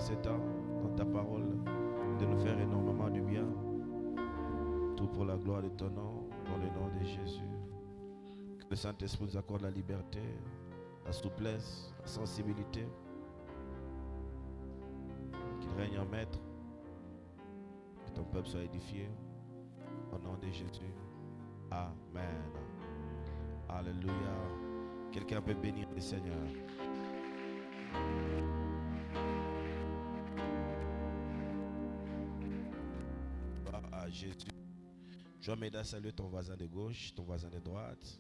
ces temps dans ta parole, de nous faire énormément de bien. Tout pour la gloire de ton nom, dans le nom de Jésus. Que le Saint-Esprit nous accorde la liberté, la souplesse, la sensibilité. Qu'il règne en maître. Que ton peuple soit édifié. Au nom de Jésus. Amen. Alléluia. Quelqu'un peut bénir le Seigneur. Gloire à Jésus. Je vais m'aider à saluer ton voisin de gauche, ton voisin de droite.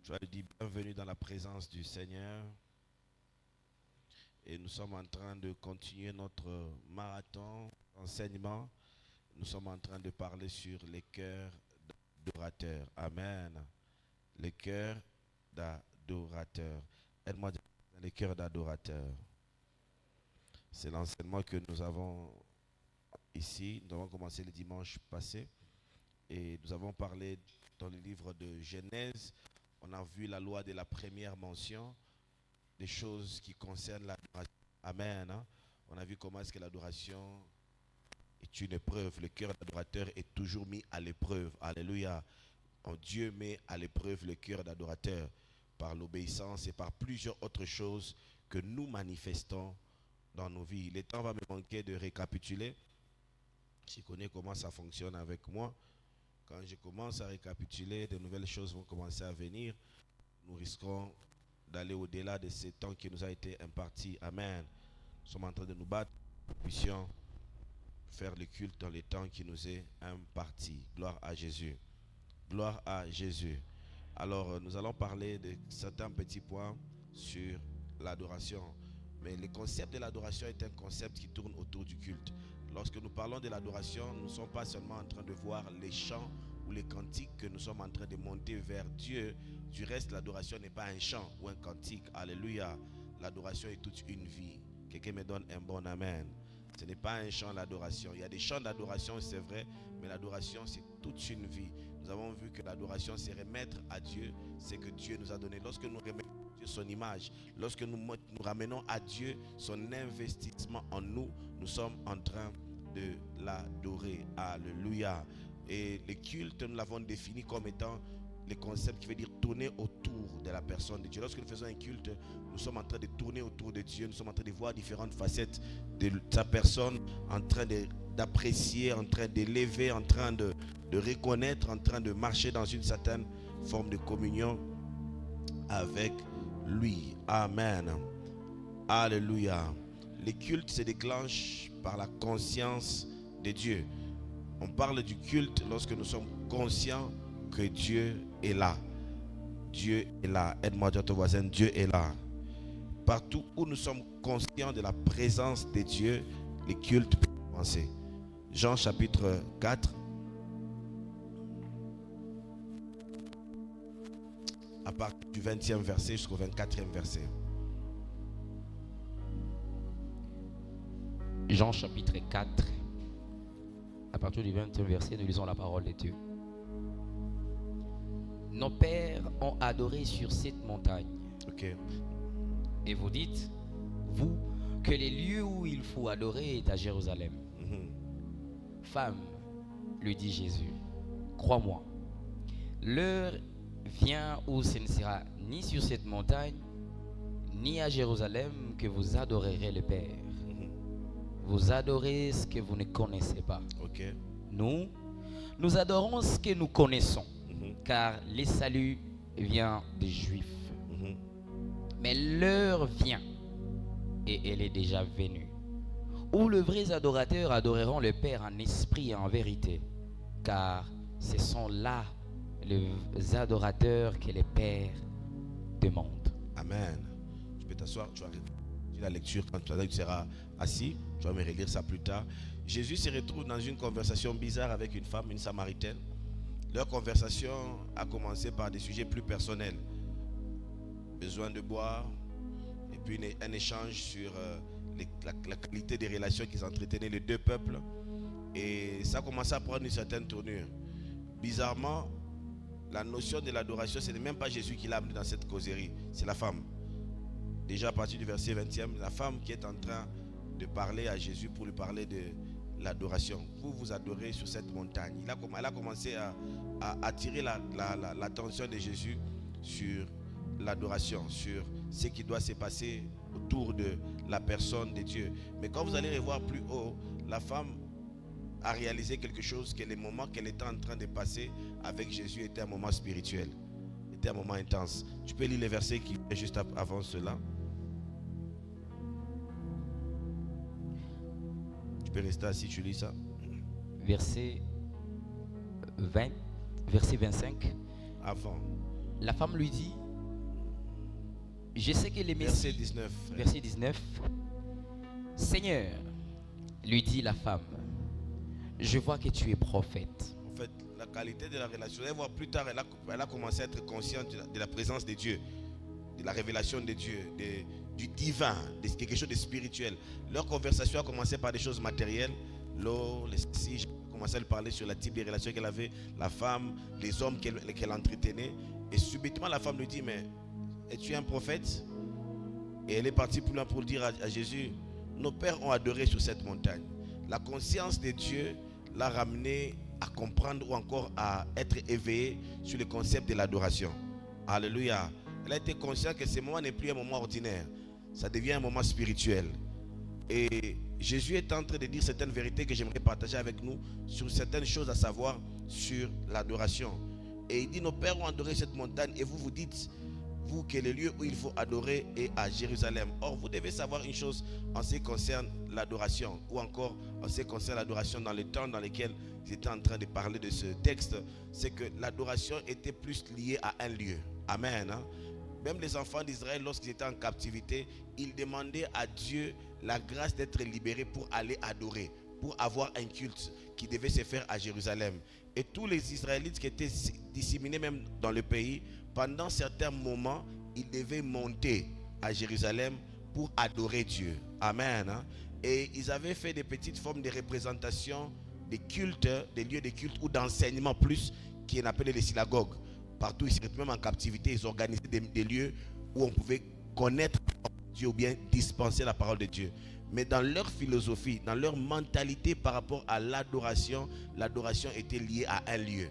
Je vais lui dire bienvenue dans la présence du Seigneur. Et nous sommes en train de continuer notre marathon enseignement. Nous sommes en train de parler sur les cœurs d'adorateurs. Amen. Les cœurs d'adorateurs. Aide-moi à dire les cœurs d'adorateurs. C'est l'enseignement que nous avons ici. Nous avons commencé le dimanche passé. Et nous avons parlé dans le livre de Genèse. On a vu la loi de la première mention. Des choses qui concernent l'adoration. Amen. Hein? On a vu comment est-ce que l'adoration est une épreuve. Le cœur d'adorateur est toujours mis à l'épreuve. Alléluia. Dieu met à l'épreuve le cœur d'adorateur par l'obéissance et par plusieurs autres choses que nous manifestons dans nos vies. Le temps va me manquer de récapituler. Je connais comment ça fonctionne avec moi. Quand je commence à récapituler, de nouvelles choses vont commencer à venir. Nous risquons d'aller au-delà de ce temps qui nous a été imparti. Amen. Nous sommes en train de nous battre pour que nous puissions faire le culte dans les temps qui nous est imparti. Gloire à Jésus. Gloire à Jésus. Alors, nous allons parler de certains petits points sur l'adoration. Mais le concept de l'adoration est un concept qui tourne autour du culte. Lorsque nous parlons de l'adoration, nous ne sommes pas seulement en train de voir les chants ou les cantiques que nous sommes en train de monter vers Dieu. Du reste, l'adoration n'est pas un chant ou un cantique. Alléluia. L'adoration est toute une vie. Quelqu'un me donne un bon amen. Ce n'est pas un chant, l'adoration. Il y a des chants d'adoration, c'est vrai, mais l'adoration, c'est toute une vie. Nous avons vu que l'adoration, c'est remettre à Dieu ce que Dieu nous a donné. Lorsque nous remettons à Dieu son image, lorsque nous ramenons à Dieu son investissement en nous, nous sommes en train de l'adorer. Alléluia. Et le culte, nous l'avons défini comme étant le concept qui veut dire tourner autour de la personne de Dieu. Lorsque nous faisons un culte, nous sommes en train de tourner autour de Dieu. Nous sommes en train de voir différentes facettes de sa personne, en train d'apprécier, en train d'élever, en train de reconnaître, en train de marcher dans une certaine forme de communion avec lui. Amen. Alléluia. Le culte se déclenche par la conscience de Dieu. On parle du culte lorsque nous sommes conscients que Dieu est là. Dieu est là. Aide-moi à dire à ton voisin, Dieu est là. Partout où nous sommes conscients de la présence de Dieu, le culte peut commencer. Jean chapitre 4. À partir du 20e verset jusqu'au 24e verset. Jean chapitre 4. À partir du 20e verset, nous lisons la parole de Dieu. Nos pères ont adoré sur cette montagne. Ok. Et vous dites, vous, que les lieux où il faut adorer est à Jérusalem. Femme, lui dit Jésus, crois-moi, l'heure vient où ce ne sera ni sur cette montagne, ni à Jérusalem que vous adorerez le Père. Vous adorez ce que vous ne connaissez pas. Ok. Nous adorons ce que nous connaissons, car le salut vient des Juifs. Mais l'heure vient, et elle est déjà venue, où les vrais adorateurs adoreront le Père en esprit et en vérité, car ce sont là les adorateurs que le Père demande. Amen. Tu peux t'asseoir, tu vas relire la lecture quand tu seras assis. Tu vas me relire ça plus tard. Jésus se retrouve dans une conversation bizarre avec une femme, une Samaritaine. Leur conversation a commencé par des sujets plus personnels. Besoin de boire, et puis un échange sur la qualité des relations qu'ils entretenaient les deux peuples. Et ça a commencé à prendre une certaine tournure. Bizarrement, la notion de l'adoration, ce n'est même pas Jésus qui l'a amené dans cette causerie, c'est la femme. déjà à partir du verset 20e, la femme qui est en train de parler à Jésus pour lui parler de l'adoration. Vous adorez sur cette montagne. Elle a commencé à attirer l'attention de Jésus sur l'adoration, sur ce qui doit se passer autour de la personne de Dieu. Mais quand vous allez revoir plus haut, la femme a réalisé quelque chose, que le moment qu'elle était en train de passer avec Jésus était un moment spirituel, était un moment intense. Tu peux lire les versets qui est juste avant cela. Tu peux rester assis, tu lis ça. Verset 20, verset 25. Avant. La femme lui dit, je sais que les Messie... Verset 19. Verset 19. Seigneur, lui dit la femme, je vois que tu es prophète. En fait, la qualité de la relation, elle voit plus tard, elle a commencé à être consciente de la présence de Dieu, de la révélation de Dieu, du divin, de quelque chose de spirituel. Leur conversation a commencé par des choses matérielles. L'eau, les si, j'ai commencé à lui parler sur le type de relations qu'elle avait, la femme, les hommes qu'elle entretenait. Et subitement, la femme lui dit, mais es-tu un prophète? Et elle est partie plus loin pour dire à Jésus, nos pères ont adoré sur cette montagne. La conscience de Dieu l'a ramené à comprendre ou encore à être éveillé sur le concept de l'adoration. Alléluia. Elle a été consciente que ce moment n'est plus un moment ordinaire. Ça devient un moment spirituel. Et Jésus est en train de dire certaines vérités que j'aimerais partager avec nous sur certaines choses à savoir sur l'adoration. Et il dit, nos pères ont adoré cette montagne et vous dites, vous, que le lieu où il faut adorer est à Jérusalem. Or, vous devez savoir une chose en ce qui concerne l'adoration, ou encore en ce qui concerne l'adoration dans le temps dans lequel j'étais en train de parler de ce texte, c'est que l'adoration était plus liée à un lieu. Amen. Même les enfants d'Israël, lorsqu'ils étaient en captivité, ils demandaient à Dieu la grâce d'être libérés pour aller adorer, pour avoir un culte qui devait se faire à Jérusalem. Et tous les Israélites qui étaient disséminés même dans le pays, pendant certains moments, ils devaient monter à Jérusalem pour adorer Dieu. Amen. Et ils avaient fait des petites formes de représentation des cultes, des lieux de culte ou d'enseignement plus, qui est appelé les synagogues. Partout, ils étaient même en captivité, ils organisaient des lieux où on pouvait connaître Dieu ou bien dispenser la parole de Dieu. Mais dans leur philosophie, dans leur mentalité par rapport à l'adoration, l'adoration était liée à un lieu.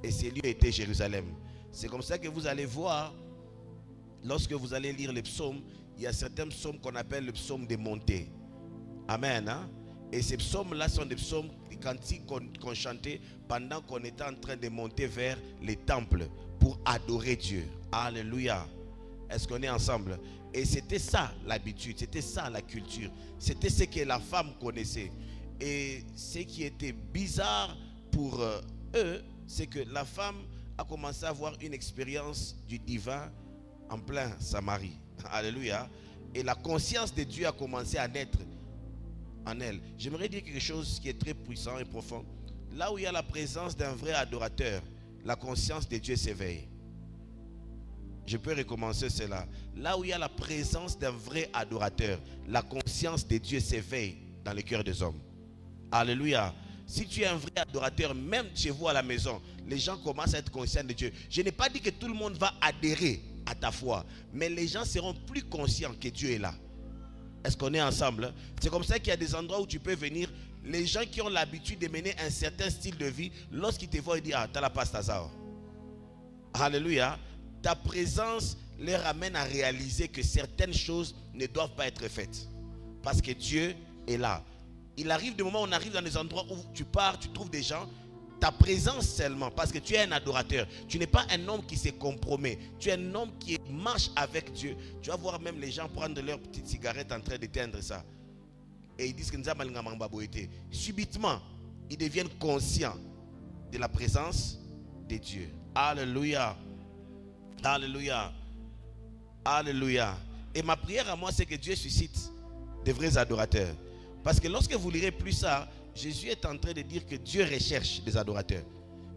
Et ce lieu était Jérusalem. C'est comme ça que vous allez voir, lorsque vous allez lire les psaumes, il y a certains psaumes qu'on appelle le psaume des montées. Amen. Et ces psaumes-là sont des psaumes, des cantiques qu'on chantait pendant qu'on était en train de monter vers les temples pour adorer Dieu. Alléluia. Est-ce qu'on est ensemble? Et c'était ça l'habitude, c'était ça la culture. C'était ce que la femme connaissait. Et ce qui était bizarre pour eux, c'est que la femme a commencé à avoir une expérience du divin en plein Samarie. Alléluia. Et la conscience de Dieu a commencé à naître en elle. J'aimerais dire quelque chose qui est très puissant et profond. Là où il y a la présence d'un vrai adorateur, la conscience de Dieu s'éveille. Je peux recommencer cela. Là où il y a la présence d'un vrai adorateur, la conscience de Dieu s'éveille dans le cœur des hommes. Alléluia. Si tu es un vrai adorateur, même chez vous à la maison, les gens commencent à être conscients de Dieu. Je n'ai pas dit que tout le monde va adhérer à ta foi, mais les gens seront plus conscients que Dieu est là. Est-ce qu'on est ensemble? C'est comme ça qu'il y a des endroits où tu peux venir. Les gens qui ont l'habitude de mener un certain style de vie, lorsqu'ils te voient, ils disent, ah, t'as la passe Tazao. Alléluia. Ta présence les ramène à réaliser que certaines choses ne doivent pas être faites. Parce que Dieu est là. Il arrive des moments où on arrive dans des endroits où tu pars, tu trouves des gens. Ta présence seulement, parce que tu es un adorateur. Tu n'es pas un homme qui se compromet. Tu es un homme qui marche avec Dieu. Tu vas voir même les gens prendre leur petite cigarette en train d'éteindre ça. Et ils disent que nous avons été. Subitement, ils deviennent conscients de la présence de Dieu. Alléluia. Alléluia. Alléluia. Et ma prière à moi, c'est que Dieu suscite de vrais adorateurs. Parce que lorsque vous lirez plus ça, Jésus est en train de dire que Dieu recherche des adorateurs.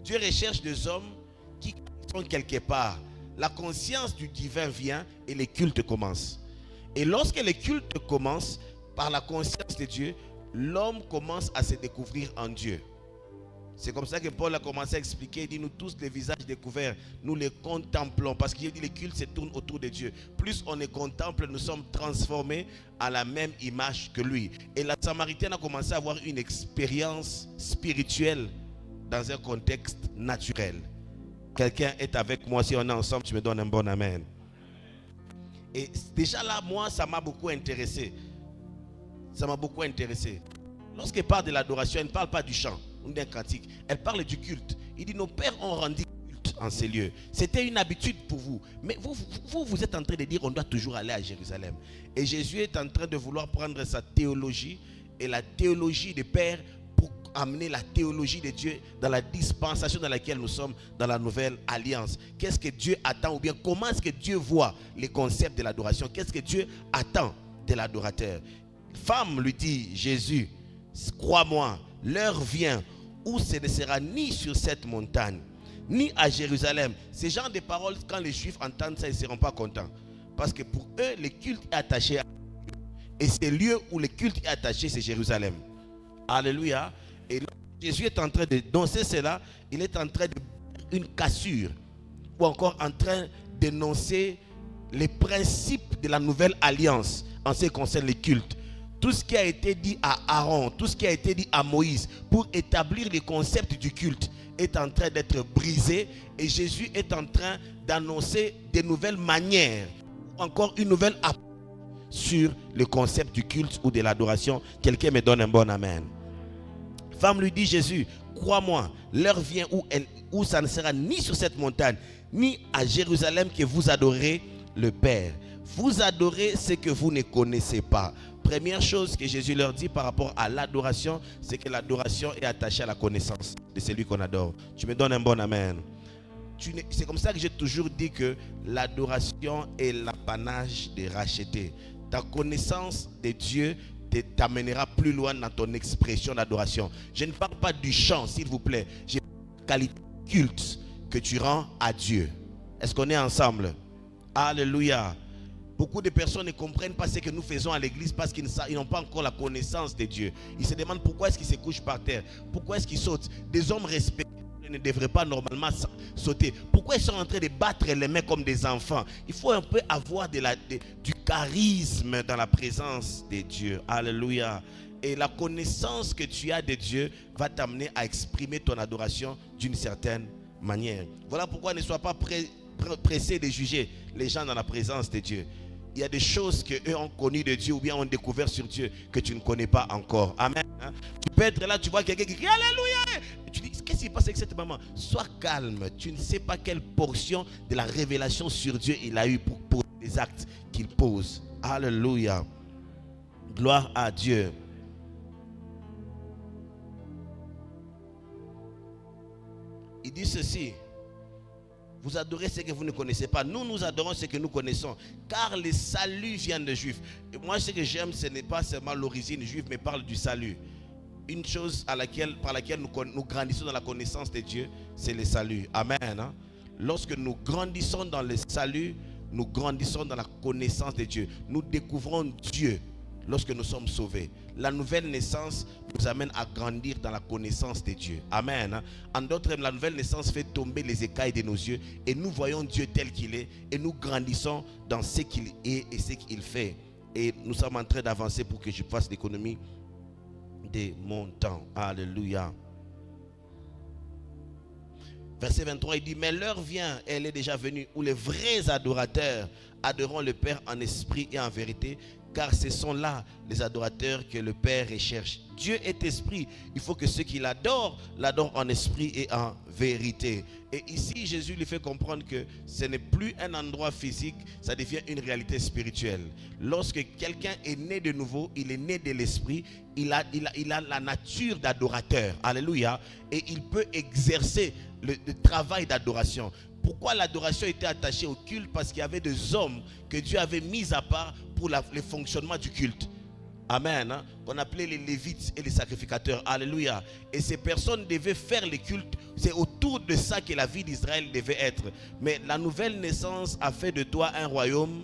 Dieu recherche des hommes qui sont quelque part. La conscience du divin vient et les cultes commencent. Et lorsque les cultes commencent, par la conscience de Dieu, l'homme commence à se découvrir en Dieu. C'est comme ça que Paul a commencé à expliquer. Il dit, nous tous les visages découverts, nous les contemplons. Parce qu'il dit, les cultes se tournent autour de Dieu. Plus on les contemple, nous sommes transformés à la même image que lui. Et la Samaritaine a commencé à avoir une expérience spirituelle dans un contexte naturel. Quelqu'un est avec moi, si on est ensemble, tu me donnes un bon amen. Et déjà là, moi, ça m'a beaucoup intéressé. Ça m'a beaucoup intéressé. Lorsqu'elle parle de l'adoration, elle ne parle pas du chant ou d'un cantique. Elle parle du culte. Il dit, nos pères ont rendu culte en ces lieux. C'était une habitude pour vous. Mais vous êtes en train de dire, on doit toujours aller à Jérusalem. Et Jésus est en train de vouloir prendre sa théologie et la théologie des pères pour amener la théologie de Dieu dans la dispensation dans laquelle nous sommes dans la nouvelle alliance. Qu'est-ce que Dieu attend, ou bien comment est-ce que Dieu voit les concepts de l'adoration? Qu'est-ce que Dieu attend de l'adorateur? Femme, lui dit Jésus, crois-moi, l'heure vient où ce ne sera ni sur cette montagne, ni à Jérusalem. Ces genres de paroles, quand les Juifs entendent ça, ils ne seront pas contents. Parce que pour eux, le culte est attaché à Dieu. Et c'est le lieu où le culte est attaché, c'est Jérusalem. Alléluia. Et là, Jésus est en train de danser cela. Il est en train de une cassure, ou encore en train d'énoncer les principes de la nouvelle alliance en ce qui concerne les cultes. Tout ce qui a été dit à Aaron, tout ce qui a été dit à Moïse pour établir les concepts du culte est en train d'être brisé, et Jésus est en train d'annoncer de nouvelles manières, encore une nouvelle approche sur le concept du culte ou de l'adoration. Quelqu'un me donne un bon amen. Femme, lui dit Jésus, crois-moi, l'heure vient où ça ne sera ni sur cette montagne, ni à Jérusalem que vous adorez le Père. Vous adorez ce que vous ne connaissez pas. Première chose que Jésus leur dit par rapport à l'adoration, c'est que l'adoration est attachée à la connaissance de celui qu'on adore. Tu me donnes un bon amen. C'est comme ça que j'ai toujours dit que l'adoration est l'apanage des rachetés. Ta connaissance de Dieu t'amènera plus loin dans ton expression d'adoration. Je ne parle pas du chant, s'il vous plaît. Je parle de la qualité culte que tu rends à Dieu. Est-ce qu'on est ensemble? Alléluia. Beaucoup de personnes ne comprennent pas ce que nous faisons à l'église parce qu'ils n'ont pas encore la connaissance de Dieu. Ils se demandent pourquoi est-ce qu'ils se couchent par terre, pourquoi est-ce qu'ils sautent. Des hommes respectés ne devraient pas normalement sauter. Pourquoi ils sont en train de battre les mains comme des enfants? Il faut un peu avoir du charisme dans la présence de Dieu. Alléluia. Et la connaissance que tu as de Dieu va t'amener à exprimer ton adoration d'une certaine manière. Voilà pourquoi ne sois pas pressé de juger les gens dans la présence de Dieu. Il y a des choses qu'eux ont connues de Dieu ou bien ont découvert sur Dieu que tu ne connais pas encore. Amen. Tu peux être là, tu vois quelqu'un qui crie Alléluia. Tu dis, qu'est-ce qui se passe avec cette maman? Sois calme. Tu ne sais pas quelle portion de la révélation sur Dieu il a eu pour les actes qu'il pose. Alléluia. Gloire à Dieu. Il dit ceci. Vous adorez ce que vous ne connaissez pas. Nous, nous adorons ce que nous connaissons. Car le salut vient des Juifs. Et moi, ce que j'aime, ce n'est pas seulement l'origine juive, mais parle du salut. Une chose par laquelle nous grandissons dans la connaissance de Dieu, c'est le salut. Amen. Hein? Lorsque nous grandissons dans le salut, nous grandissons dans la connaissance de Dieu. Nous découvrons Dieu lorsque nous sommes sauvés. La nouvelle naissance nous amène à grandir dans la connaissance de Dieu. Amen. En d'autres termes, la nouvelle naissance fait tomber les écailles de nos yeux et nous voyons Dieu tel qu'il est et nous grandissons dans ce qu'il est et ce qu'il fait. Et nous sommes en train d'avancer pour que je fasse l'économie de mon temps. Alléluia. Verset 23, il dit, mais l'heure vient, elle est déjà venue, où les vrais adorateurs adoreront le Père en esprit et en vérité, car ce sont là les adorateurs que le Père recherche. Dieu est esprit. Il faut que ceux qui l'adorent en esprit et en vérité. Et ici, Jésus lui fait comprendre que ce n'est plus un endroit physique, ça devient une réalité spirituelle. Lorsque quelqu'un est né de nouveau, il est né de l'esprit, il a la nature d'adorateur. Alléluia. Et il peut exercer le travail d'adoration. Pourquoi l'adoration était attachée au culte? Parce qu'il y avait des hommes que Dieu avait mis à part pour le fonctionnement du culte. Amen. Hein? Qu'on appelait les Lévites et les sacrificateurs. Alléluia. Et ces personnes devaient faire les cultes. C'est autour de ça que la vie d'Israël devait être. Mais la nouvelle naissance a fait de toi un royaume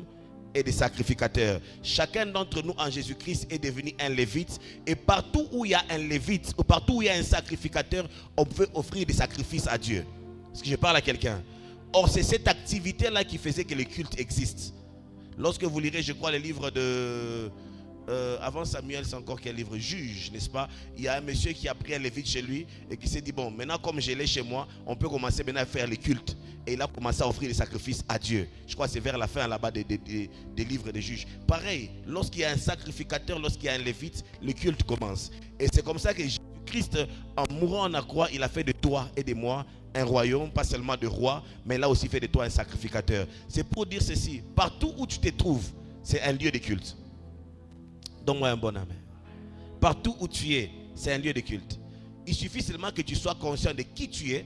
et des sacrificateurs. Chacun d'entre nous en Jésus-Christ est devenu un lévite. Et partout où il y a un lévite, ou partout où il y a un sacrificateur, on peut offrir des sacrifices à Dieu. Est-ce que je parle à quelqu'un? Or, c'est cette activité-là qui faisait que le culte existe. Lorsque vous lirez, je crois, les livres de... avant Samuel, c'est encore quel livre? Juge, n'est-ce pas? Il y a un monsieur qui a pris un lévite chez lui et qui s'est dit, bon, maintenant comme je l'ai chez moi, on peut commencer maintenant à faire les cultes. Et il a commencé à offrir des sacrifices à Dieu. Je crois que c'est vers la fin là-bas des livres des juges. Pareil, lorsqu'il y a un sacrificateur, lorsqu'il y a un lévite, le culte commence. Et c'est comme ça que Jésus-Christ, en mourant en la croix, il a fait de toi et de moi un royaume, pas seulement de roi, mais il a aussi fait de toi un sacrificateur. C'est pour dire ceci, partout où tu te trouves, c'est un lieu de culte. Donne-moi un bon amen. Partout où tu es, c'est un lieu de culte. Il suffit seulement que tu sois conscient de qui tu es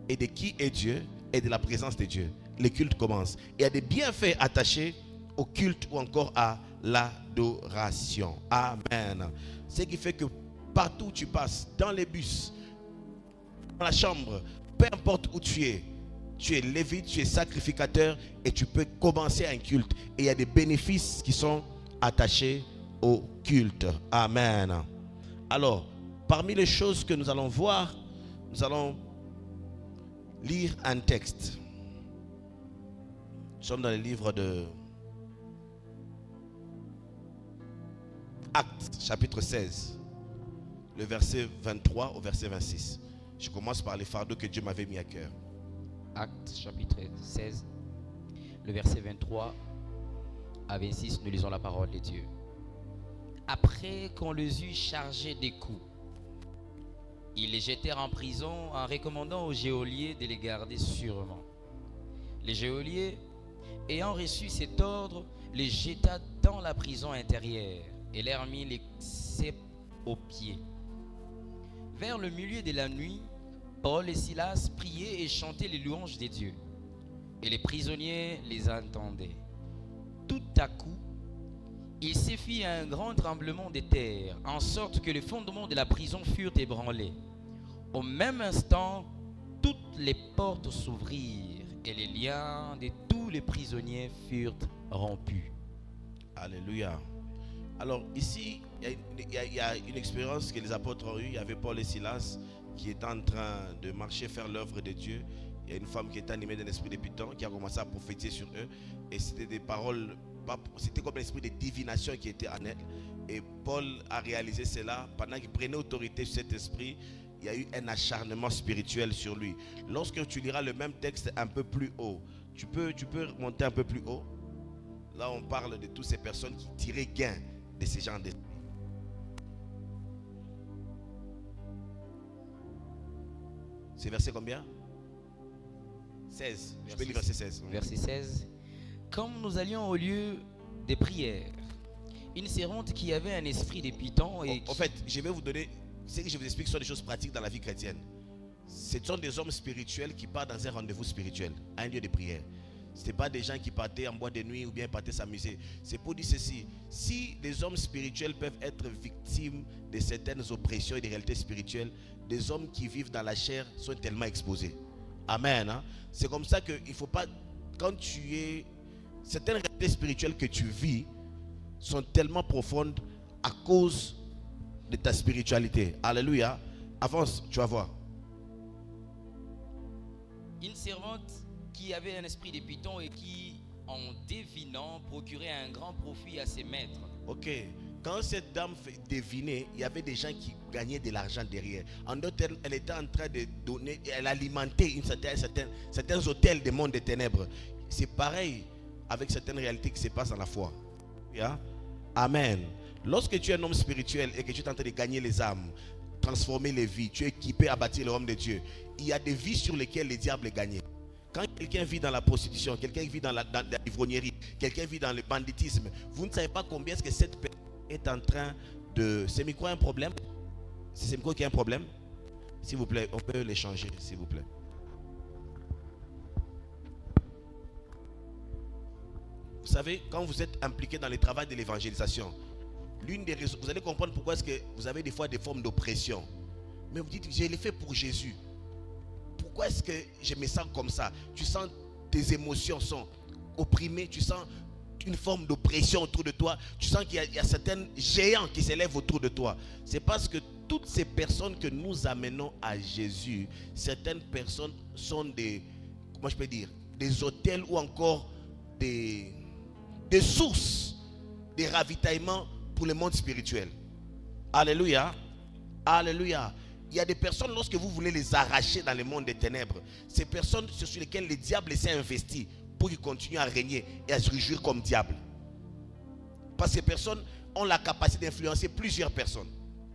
et de qui est Dieu et de la présence de Dieu. Le culte commence. Il y a des bienfaits attachés au culte ou encore à l'adoration. Amen. Ce qui fait que partout où tu passes, dans les bus, dans la chambre, peu importe où tu es lévite, tu es sacrificateur et tu peux commencer un culte. Et il y a des bénéfices qui sont attachés au culte. Amen. Alors, parmi les choses que nous allons voir, nous allons lire un texte. Nous sommes dans le livre de Actes, chapitre 16, le verset 23 au verset 26. Je commence par les fardeaux que Dieu m'avait mis à cœur. Actes, chapitre 16, le verset 23 à 26, nous lisons la parole de Dieu. Après qu'on les eut chargés des coups, ils les jetèrent en prison en recommandant aux geôliers de les garder sûrement. Les geôliers, ayant reçu cet ordre, les jeta dans la prison intérieure et leur mit les ceps aux pieds. Vers le milieu de la nuit, Paul et Silas priaient et chantaient les louanges des dieux, et les prisonniers les entendaient. Tout à coup, il se fit un grand tremblement de terre, en sorte que les fondements de la prison furent ébranlés. Au même instant, toutes les portes s'ouvrirent et les liens de tous les prisonniers furent rompus. Alléluia. Alors ici, il y a une expérience que les apôtres ont eue. Il y avait Paul et Silas qui étaient en train de marcher, faire l'œuvre de Dieu. Il y a une femme qui était animée d'un esprit de Python qui a commencé à prophétiser sur eux. Et c'était des paroles, c'était comme un esprit de divination qui était en elle. Et Paul a réalisé cela. Pendant qu'il prenait autorité sur cet esprit, il y a eu un acharnement spirituel sur lui. Lorsque tu liras le même texte un peu plus haut, tu peux monter un peu plus haut. Là, on parle de toutes ces personnes qui tiraient gain de ces gens d'esprit. C'est verset combien? 16. Je peux lire verset 16. Verset 16. Comme nous allions au lieu des prières, une servante qui avait un esprit de Python et... En fait, je vais vous donner... Ce que je vous explique sont des choses pratiques dans la vie chrétienne. Ce sont des hommes spirituels qui partent dans un rendez-vous spirituel, à un lieu de prière. Ce n'est pas des gens qui partaient en boîte de nuit ou bien partaient s'amuser. C'est pour dire ceci. Si des hommes spirituels peuvent être victimes de certaines oppressions et des réalités spirituelles, des hommes qui vivent dans la chair sont tellement exposés. Amen. Hein? C'est comme ça qu'il ne faut pas... Quand tu es... Certaines réalités spirituelles que tu vis sont tellement profondes à cause de ta spiritualité. Alléluia. Avance, tu vas voir. Une servante qui avait un esprit de Python et qui, en devinant, procurait un grand profit à ses maîtres. Ok. Quand cette dame devinait, il y avait des gens qui gagnaient de l'argent derrière. En d'autres termes, elle était en train de donner, elle alimentait certains hôtels des mondes des ténèbres. C'est pareil avec certaines réalités qui se passent dans la foi. Yeah? Amen. Lorsque tu es un homme spirituel et que tu es en train de gagner les âmes, transformer les vies, tu es équipé à bâtir le royaume de Dieu, il y a des vies sur lesquelles le diable est gagné. Quand quelqu'un vit dans la prostitution, quelqu'un vit dans l'ivrognerie, quelqu'un vit dans le banditisme, vous ne savez pas combien est-ce que cette personne est en train de... C'est micro un problème? C'est micro qui a un problème? S'il vous plaît, on peut l'échanger, s'il vous plaît. Vous savez, quand vous êtes impliqué dans le travail de l'évangélisation, l'une des raisons, vous allez comprendre pourquoi est-ce que vous avez des fois des formes d'oppression. Mais vous dites, je l'ai fait pour Jésus. Pourquoi est-ce que je me sens comme ça? Tu sens tes émotions sont opprimé, tu sens une forme d'oppression autour de toi, tu sens qu'il y a certains géants qui s'élèvent autour de toi. C'est parce que toutes ces personnes que nous amenons à Jésus, certaines personnes sont des, comment je peux dire, des hôtels ou encore des sources, des ravitaillements pour le monde spirituel. Alléluia. Alléluia. Il y a des personnes, lorsque vous voulez les arracher dans le monde des ténèbres, ces personnes sur lesquelles le diable s'est investi pour qu'ils continuent à régner et à se réjouir comme diable. Parce que ces personnes ont la capacité d'influencer plusieurs personnes.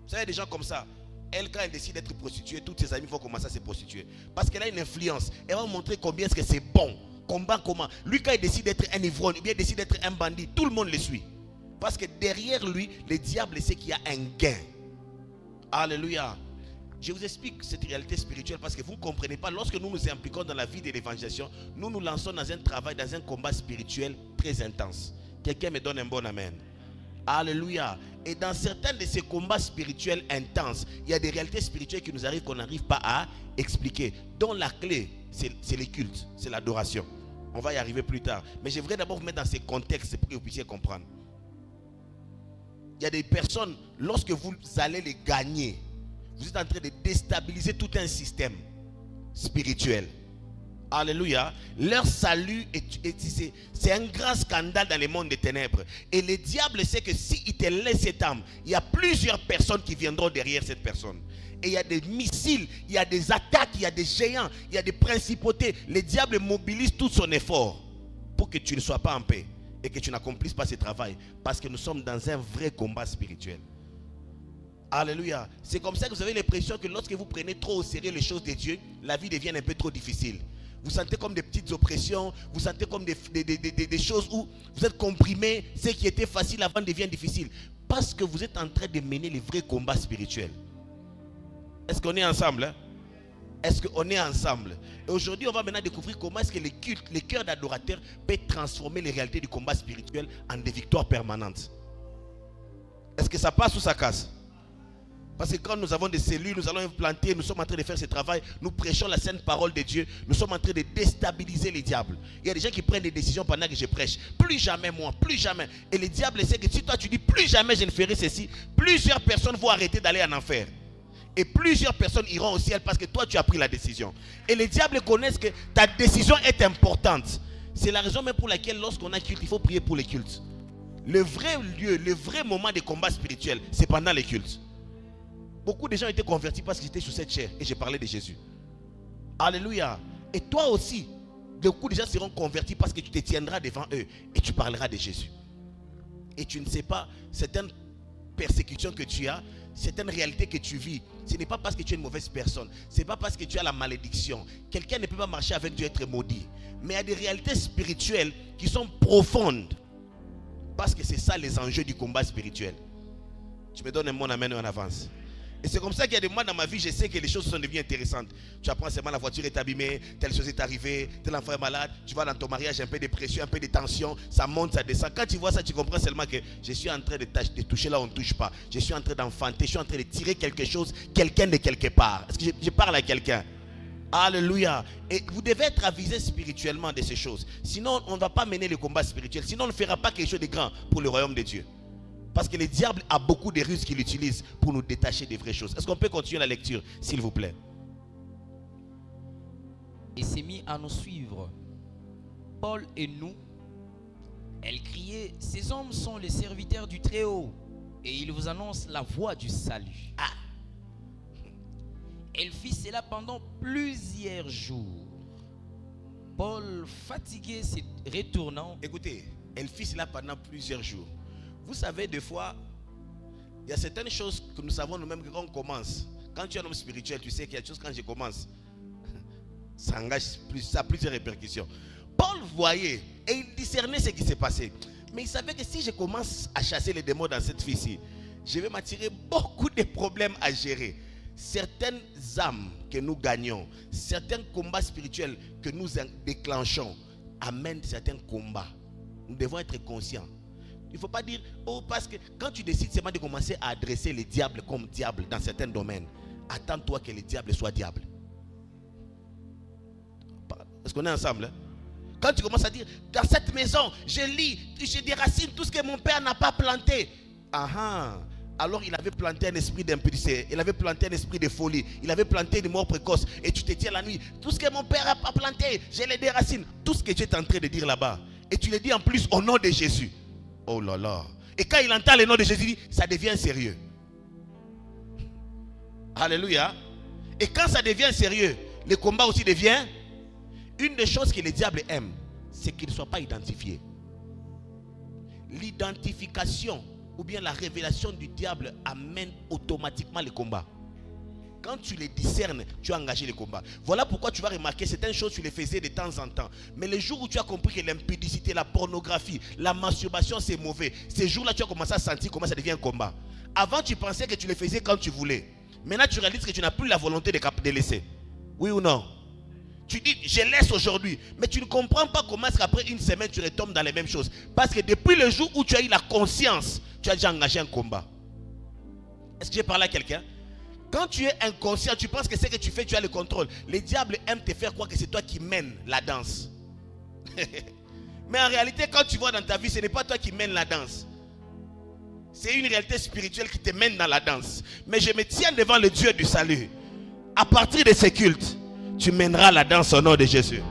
Vous savez, des gens comme ça, elle, quand elle décide d'être prostituée, tous ses amis vont commencer à se prostituer. Parce qu'elle a une influence. Elle va montrer combien est-ce que c'est bon. Comment. Lui, quand il décide d'être un ivrogne, ou bien il décide d'être un bandit, tout le monde le suit. Parce que derrière lui, le diable sait qu'il y a un gain. Alléluia. Je vous explique cette réalité spirituelle parce que vous ne comprenez pas. Lorsque nous nous impliquons dans la vie de l'évangélisation, nous nous lançons dans un travail, dans un combat spirituel très intense. Quelqu'un me donne un bon amen. Alléluia. Et dans certains de ces combats spirituels intenses, il y a des réalités spirituelles qui nous arrivent qu'on n'arrive pas à expliquer. Dont la clé, c'est les cultes, c'est l'adoration. On va y arriver plus tard. Mais j'aimerais d'abord vous mettre dans ces contextes pour que vous puissiez comprendre. Il y a des personnes, lorsque vous allez les gagner, vous êtes en train de déstabiliser tout un système spirituel. Alléluia. Leur salut, c'est un grand scandale dans le monde des ténèbres. Et le diable sait que s'il te laisse cette âme, il y a plusieurs personnes qui viendront derrière cette personne. Et il y a des missiles, il y a des attaques, il y a des géants, il y a des principautés. Le diable mobilise tout son effort pour que tu ne sois pas en paix et que tu n'accomplisses pas ce travail. Parce que nous sommes dans un vrai combat spirituel. Alléluia. C'est comme ça que vous avez l'impression que lorsque vous prenez trop au sérieux les choses de Dieu, la vie devient un peu trop difficile. Vous sentez comme des petites oppressions, vous sentez comme des choses où vous êtes comprimés. Ce qui était facile avant devient difficile. Parce que vous êtes en train de mener les vrais combats spirituels. Est-ce qu'on est ensemble, hein? Est-ce qu'on est ensemble? Et aujourd'hui, on va maintenant découvrir comment est-ce que les cultes, les cœurs d'adorateurs peuvent transformer les réalités du combat spirituel en des victoires permanentes. Est-ce que ça passe ou ça casse? Parce que quand nous avons des cellules, nous allons implanter, nous sommes en train de faire ce travail, nous prêchons la sainte parole de Dieu, nous sommes en train de déstabiliser les diables. Il y a des gens qui prennent des décisions pendant que je prêche. Plus jamais moi, plus jamais. Et le diable sait que si toi tu dis plus jamais je ne ferai ceci, plusieurs personnes vont arrêter d'aller en enfer. Et plusieurs personnes iront au ciel parce que toi tu as pris la décision. Et les diables connaissent que ta décision est importante. C'est la raison même pour laquelle lorsqu'on a culte, il faut prier pour les cultes. Le vrai lieu, le vrai moment de combat spirituel, c'est pendant les cultes. Beaucoup de gens étaient convertis parce qu'ils étaient sous cette chair et j'ai parlé de Jésus. Alléluia. Et toi aussi, beaucoup de gens seront convertis parce que tu te tiendras devant eux et tu parleras de Jésus. Et tu ne sais pas, certaines persécutions que tu as, certaines réalités que tu vis, ce n'est pas parce que tu es une mauvaise personne, ce n'est pas parce que tu as la malédiction. Quelqu'un ne peut pas marcher avec Dieu et être maudit. Mais il y a des réalités spirituelles qui sont profondes. Parce que c'est ça les enjeux du combat spirituel. Tu me donnes un bon amen en avance. Et c'est comme ça qu'il y a des moments dans ma vie, je sais que les choses sont devenues intéressantes. Tu apprends seulement la voiture est abîmée, telle chose est arrivée, tel enfant est malade, tu vois dans ton mariage un peu de pression, un peu de tension, ça monte, ça descend. Quand tu vois ça, tu comprends seulement que je suis en train de toucher là où on ne touche pas. Je suis en train d'enfanter, je suis en train de tirer quelque chose, quelqu'un de quelque part. Est-ce que je parle à quelqu'un? Alléluia. Et vous devez être avisé spirituellement de ces choses. Sinon, on ne va pas mener le combat spirituel. Sinon, on ne fera pas quelque chose de grand pour le royaume de Dieu. Parce que le diable a beaucoup de ruses qu'il utilise pour nous détacher des vraies choses. Est-ce qu'on peut continuer la lecture, s'il vous plaît? Et s'est mis à nous suivre. Paul et nous, elle criait, ces hommes sont les serviteurs du Très-Haut et ils vous annoncent la voie du salut. Ah. Elle fit cela pendant plusieurs jours. Paul, fatigué, se retournant. Écoutez, elle fit cela pendant plusieurs jours. Vous savez, des fois, il y a certaines choses que nous savons nous-mêmes que quand on commence. Quand tu es un homme spirituel, tu sais qu'il y a des choses quand je commence. Ça engage plus, ça a plusieurs répercussions. Paul voyait et il discernait ce qui s'est passé. Mais il savait que si je commence à chasser les démons dans cette fille-ci, je vais m'attirer beaucoup de problèmes à gérer. Certaines âmes que nous gagnons, certains combats spirituels que nous déclenchons, amènent certains combats. Nous devons être conscients. Il ne faut pas dire, oh, parce que quand tu décides seulement de commencer à adresser les diables comme diables dans certains domaines, attends-toi que les diables soient diables. Est-ce qu'on est ensemble, hein? Quand tu commences à dire, dans cette maison, je déracine tout ce que mon père n'a pas planté. Alors il avait planté un esprit d'impudicité, il avait planté un esprit de folie, il avait planté une mort précoce. Et tu te tiens la nuit, tout ce que mon père a planté, je les déracine. Tout ce que tu es en train de dire là-bas. Et tu le dis en plus au nom de Jésus. Oh là là. Et quand il entend le nom de Jésus, ça devient sérieux. Alléluia. Et quand ça devient sérieux, le combat aussi devient. Une des choses que le diable aime, c'est qu'il ne soit pas identifié. L'identification ou bien la révélation du diable amène automatiquement le combat. Quand tu les discernes, tu as engagé le combat. Voilà pourquoi tu vas remarquer certaines choses, tu les faisais de temps en temps. Mais le jour où tu as compris que l'impudicité, la pornographie, la masturbation, c'est mauvais, ces jours-là, tu as commencé à sentir comment ça devient un combat. Avant, tu pensais que tu les faisais quand tu voulais. Maintenant, tu réalises que tu n'as plus la volonté de laisser. Oui ou non? Tu dis, je laisse aujourd'hui. Mais tu ne comprends pas comment est-ce qu'après une semaine, tu retombes dans les mêmes choses. Parce que depuis le jour où tu as eu la conscience, tu as déjà engagé un combat. Est-ce que j'ai parlé à quelqu'un? Quand tu es inconscient, tu penses que ce que tu fais, tu as le contrôle. Les diables aiment te faire croire que c'est toi qui mènes la danse. Mais en réalité, quand tu vois dans ta vie, ce n'est pas toi qui mènes la danse. C'est une réalité spirituelle qui te mène dans la danse. Mais je me tiens devant le Dieu du salut. À partir de ces cultes, tu mèneras la danse au nom de Jésus.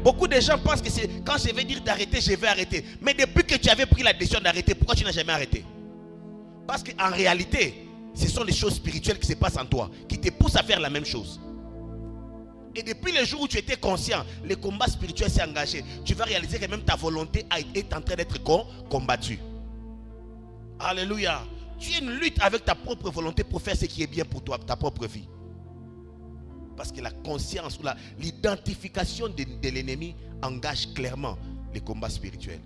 Beaucoup de gens pensent que c'est quand je vais dire d'arrêter, je vais arrêter. Mais depuis que tu avais pris la décision d'arrêter, pourquoi tu n'as jamais arrêté? Parce qu'en réalité, ce sont les choses spirituelles qui se passent en toi, qui te poussent à faire la même chose. Et depuis le jour où tu étais conscient, le combat spirituel s'est engagé. Tu vas réaliser que même ta volonté est en train d'être combattue. Alléluia. Tu es une lutte avec ta propre volonté pour faire ce qui est bien pour toi, ta propre vie. Parce que la conscience ou l'identification de l'ennemi engage clairement les combats spirituels.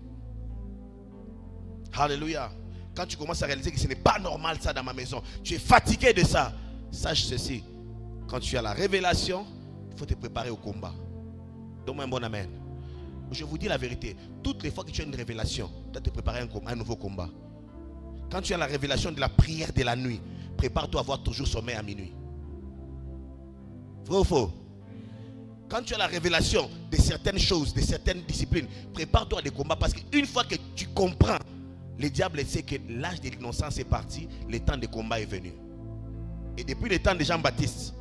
Alléluia. Quand tu commences à réaliser que ce n'est pas normal ça dans ma maison, tu es fatigué de ça, sache ceci. Quand tu as la révélation, il faut te préparer au combat. Donne-moi un bon amen. Je vous dis la vérité. Toutes les fois que tu as une révélation, tu dois te préparer un nouveau combat. Quand tu as la révélation de la prière de la nuit, prépare-toi à avoir toujours sommeil à minuit. Vrai ou faux? Quand tu as la révélation de certaines choses, de certaines disciplines, prépare-toi à des combats. Parce qu'une fois que tu comprends, le diable sait que l'âge de l'innocence est parti, le temps de combat est venu. Et depuis le temps de Jean-Baptiste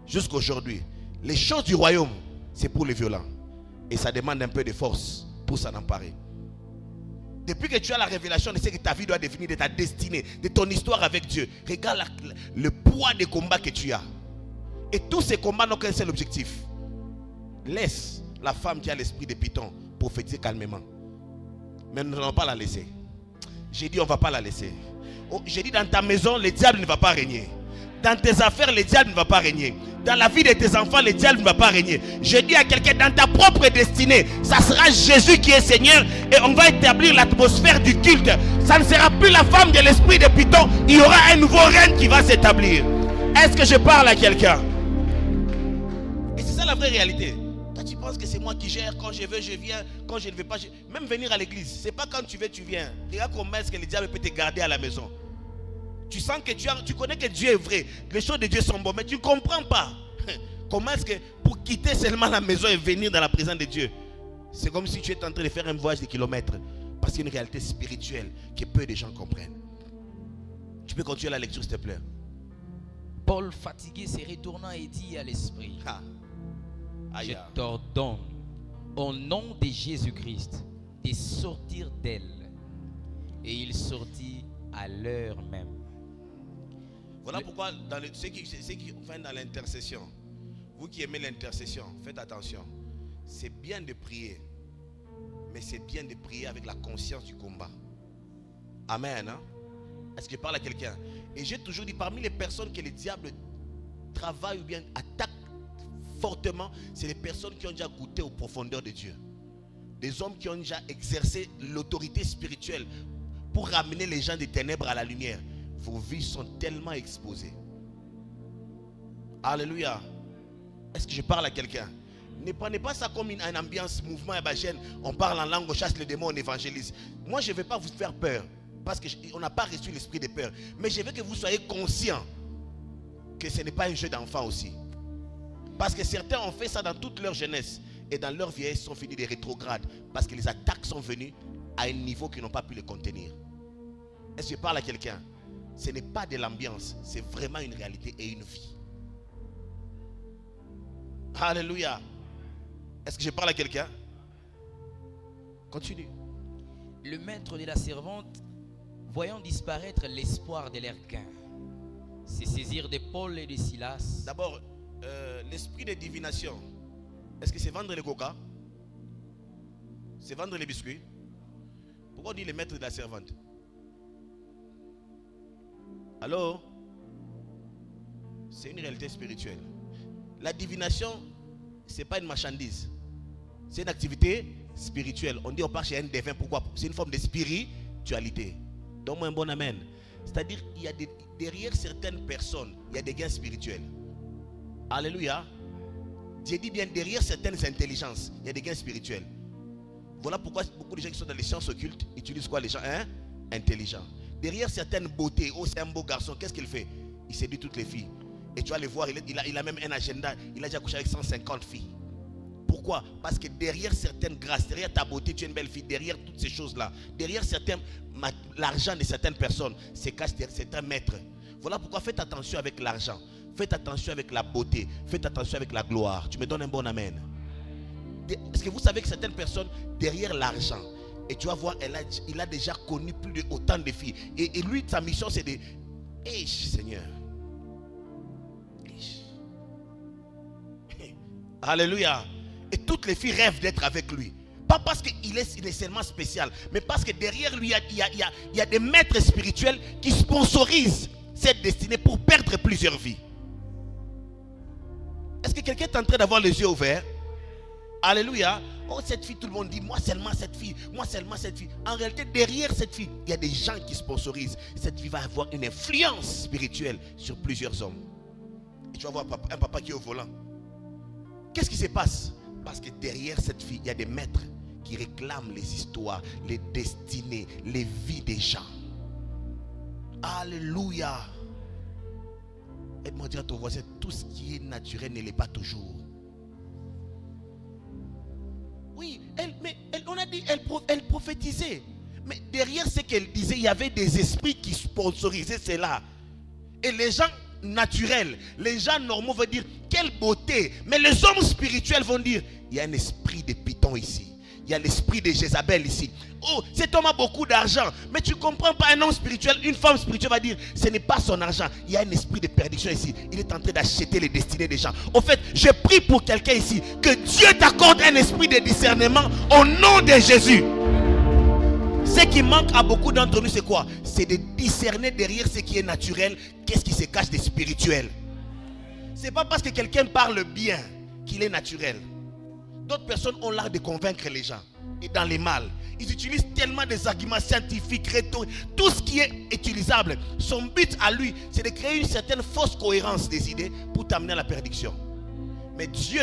jusqu'à aujourd'hui, les choses du royaume, c'est pour les violents. Et ça demande un peu de force pour s'en emparer. Depuis que tu as la révélation de ce que ta vie doit devenir, de ta destinée, de ton histoire avec Dieu, regarde le poids des combats que tu as. Et tous ces combats n'ont qu'un seul objectif. Laisse la femme qui a l'esprit de Python prophétiser calmement. Mais nous n'allons pas la laisser. J'ai dit on ne va pas la laisser. J'ai dit dans ta maison, le diable ne va pas régner. Dans tes affaires, le diable ne va pas régner. Dans la vie de tes enfants, le diable ne va pas régner. Je dis à quelqu'un, dans ta propre destinée, ça sera Jésus qui est Seigneur. Et on va établir l'atmosphère du culte. Ça ne sera plus la femme de l'esprit de Python. Il y aura un nouveau règne qui va s'établir. Est-ce que je parle à quelqu'un? Et c'est ça la vraie réalité. Toi tu penses que c'est moi qui gère. Quand je veux je viens. Quand je ne veux pas même venir à l'église. C'est pas quand tu veux tu viens. Regarde comment est-ce que le diable peut te garder à la maison. Tu sens que tu connais que Dieu est vrai. Les choses de Dieu sont bonnes. Mais tu ne comprends pas. Comment est-ce que pour quitter seulement la maison et venir dans la présence de Dieu, c'est comme si tu étais en train de faire un voyage de kilomètres. Parce qu'il y a une réalité spirituelle que peu de gens comprennent. Tu peux continuer la lecture s'il te plaît. Paul, fatigué, se retournant et dit à l'esprit, je t'ordonne au nom de Jésus-Christ de sortir d'elle. Et il sortit à l'heure même. Voilà pourquoi ceux qui font dans l'intercession, vous qui aimez l'intercession, faites attention. C'est bien de prier, mais c'est bien de prier avec la conscience du combat. Amen. Hein? Est-ce que je parle à quelqu'un? Et j'ai toujours dit, parmi les personnes que le diable travaille ou bien attaque fortement, c'est les personnes qui ont déjà goûté aux profondeurs de Dieu. Des hommes qui ont déjà exercé l'autorité spirituelle pour ramener les gens des ténèbres à la lumière. Vos vies sont tellement exposées. Alléluia. Est-ce que je parle à quelqu'un? Ne prenez pas ça comme une ambiance, mouvement hébergène. On parle en langue, on chasse les démons, on évangélise. Moi, je ne vais pas vous faire peur. Parce qu'on n'a pas reçu l'esprit de peur. Mais je veux que vous soyez conscients que ce n'est pas un jeu d'enfant aussi. Parce que certains ont fait ça dans toute leur jeunesse. et dans leur vieillesse sont finis des rétrogrades parce que les attaques sont venues à un niveau qu'ils n'ont pas pu les contenir. Est-ce que je parle à quelqu'un? Ce n'est pas de l'ambiance, c'est vraiment une réalité et une vie. Alléluia. Est-ce que je parle à quelqu'un? Continue. Le maître de la servante, voyant disparaître l'espoir de leur gain, se saisirent de Paul et de Silas. D'abord, l'esprit de divination. Est-ce que c'est vendre le coca? C'est vendre les biscuits? Pourquoi on dit le maître de la servante? Allô? C'est une réalité spirituelle. La divination, ce n'est pas une marchandise. C'est une activité spirituelle. On dit on part chez un devin. Pourquoi? C'est une forme de spiritualité. Donne-moi un bon amen. C'est-à-dire il y a derrière certaines personnes, il y a des gains spirituels. Alléluia. J'ai dit bien derrière certaines intelligences, il y a des gains spirituels. Voilà pourquoi beaucoup de gens qui sont dans les sciences occultes utilisent quoi les gens intelligents. Derrière certaines beautés, oh c'est un beau garçon, qu'est-ce qu'il fait? Il séduit toutes les filles. Et tu vas le voir, il a même un agenda, il a déjà couché avec 150 filles. Pourquoi? Parce que derrière certaines grâces, derrière ta beauté, tu es une belle fille, derrière toutes ces choses-là, derrière l'argent de certaines personnes, c'est un maître. Voilà pourquoi faites attention avec l'argent, faites attention avec la beauté, faites attention avec la gloire. Tu me donnes un bon amen? Est-ce que vous savez que certaines personnes, derrière l'argent, et tu vas voir, il a déjà connu plus de autant de filles. Et lui, sa mission, c'est de... Seigneur. Alléluia. Et toutes les filles rêvent d'être avec lui. Pas parce qu'il est nécessairement spécial, mais parce que derrière lui, il y a des maîtres spirituels qui sponsorisent cette destinée pour perdre plusieurs vies. Est-ce que quelqu'un est en train d'avoir les yeux ouverts? Alléluia. Oh, cette fille, tout le monde dit, moi seulement cette fille, moi seulement cette fille. En réalité, derrière cette fille, il y a des gens qui sponsorisent. Cette fille va avoir une influence spirituelle sur plusieurs hommes. Et tu vas voir un papa qui est au volant. Qu'est-ce qui se passe? Parce que derrière cette fille, il y a des maîtres qui réclament les histoires, les destinées, les vies des gens. Alléluia. Aide-moi à dire à ton voisin, tout ce qui est naturel ne l'est pas toujours. Oui, on a dit, elle prophétisait. Mais derrière ce qu'elle disait, il y avait des esprits qui sponsorisaient cela. Et les gens naturels, les gens normaux vont dire, quelle beauté. Mais les hommes spirituels vont dire, il y a un esprit de Python ici. Il y a l'esprit de Jézabel ici. Oh, cet homme a beaucoup d'argent. Mais tu ne comprends pas, un homme spirituel, une femme spirituelle va dire, ce n'est pas son argent. Il y a un esprit de perdition ici. Il est en train d'acheter les destinées des gens. Au fait, je prie pour quelqu'un ici, que Dieu t'accorde un esprit de discernement au nom de Jésus. Ce qui manque à beaucoup d'entre nous, c'est quoi? C'est de discerner derrière ce qui est naturel, qu'est-ce qui se cache de spirituel. Ce n'est pas parce que quelqu'un parle bien qu'il est naturel. D'autres personnes ont l'art de convaincre les gens. Et dans les mal, ils utilisent tellement des arguments scientifiques, rhétoriques, tout ce qui est utilisable. Son but à lui, c'est de créer une certaine fausse cohérence des idées pour t'amener à la perdition. Mais Dieu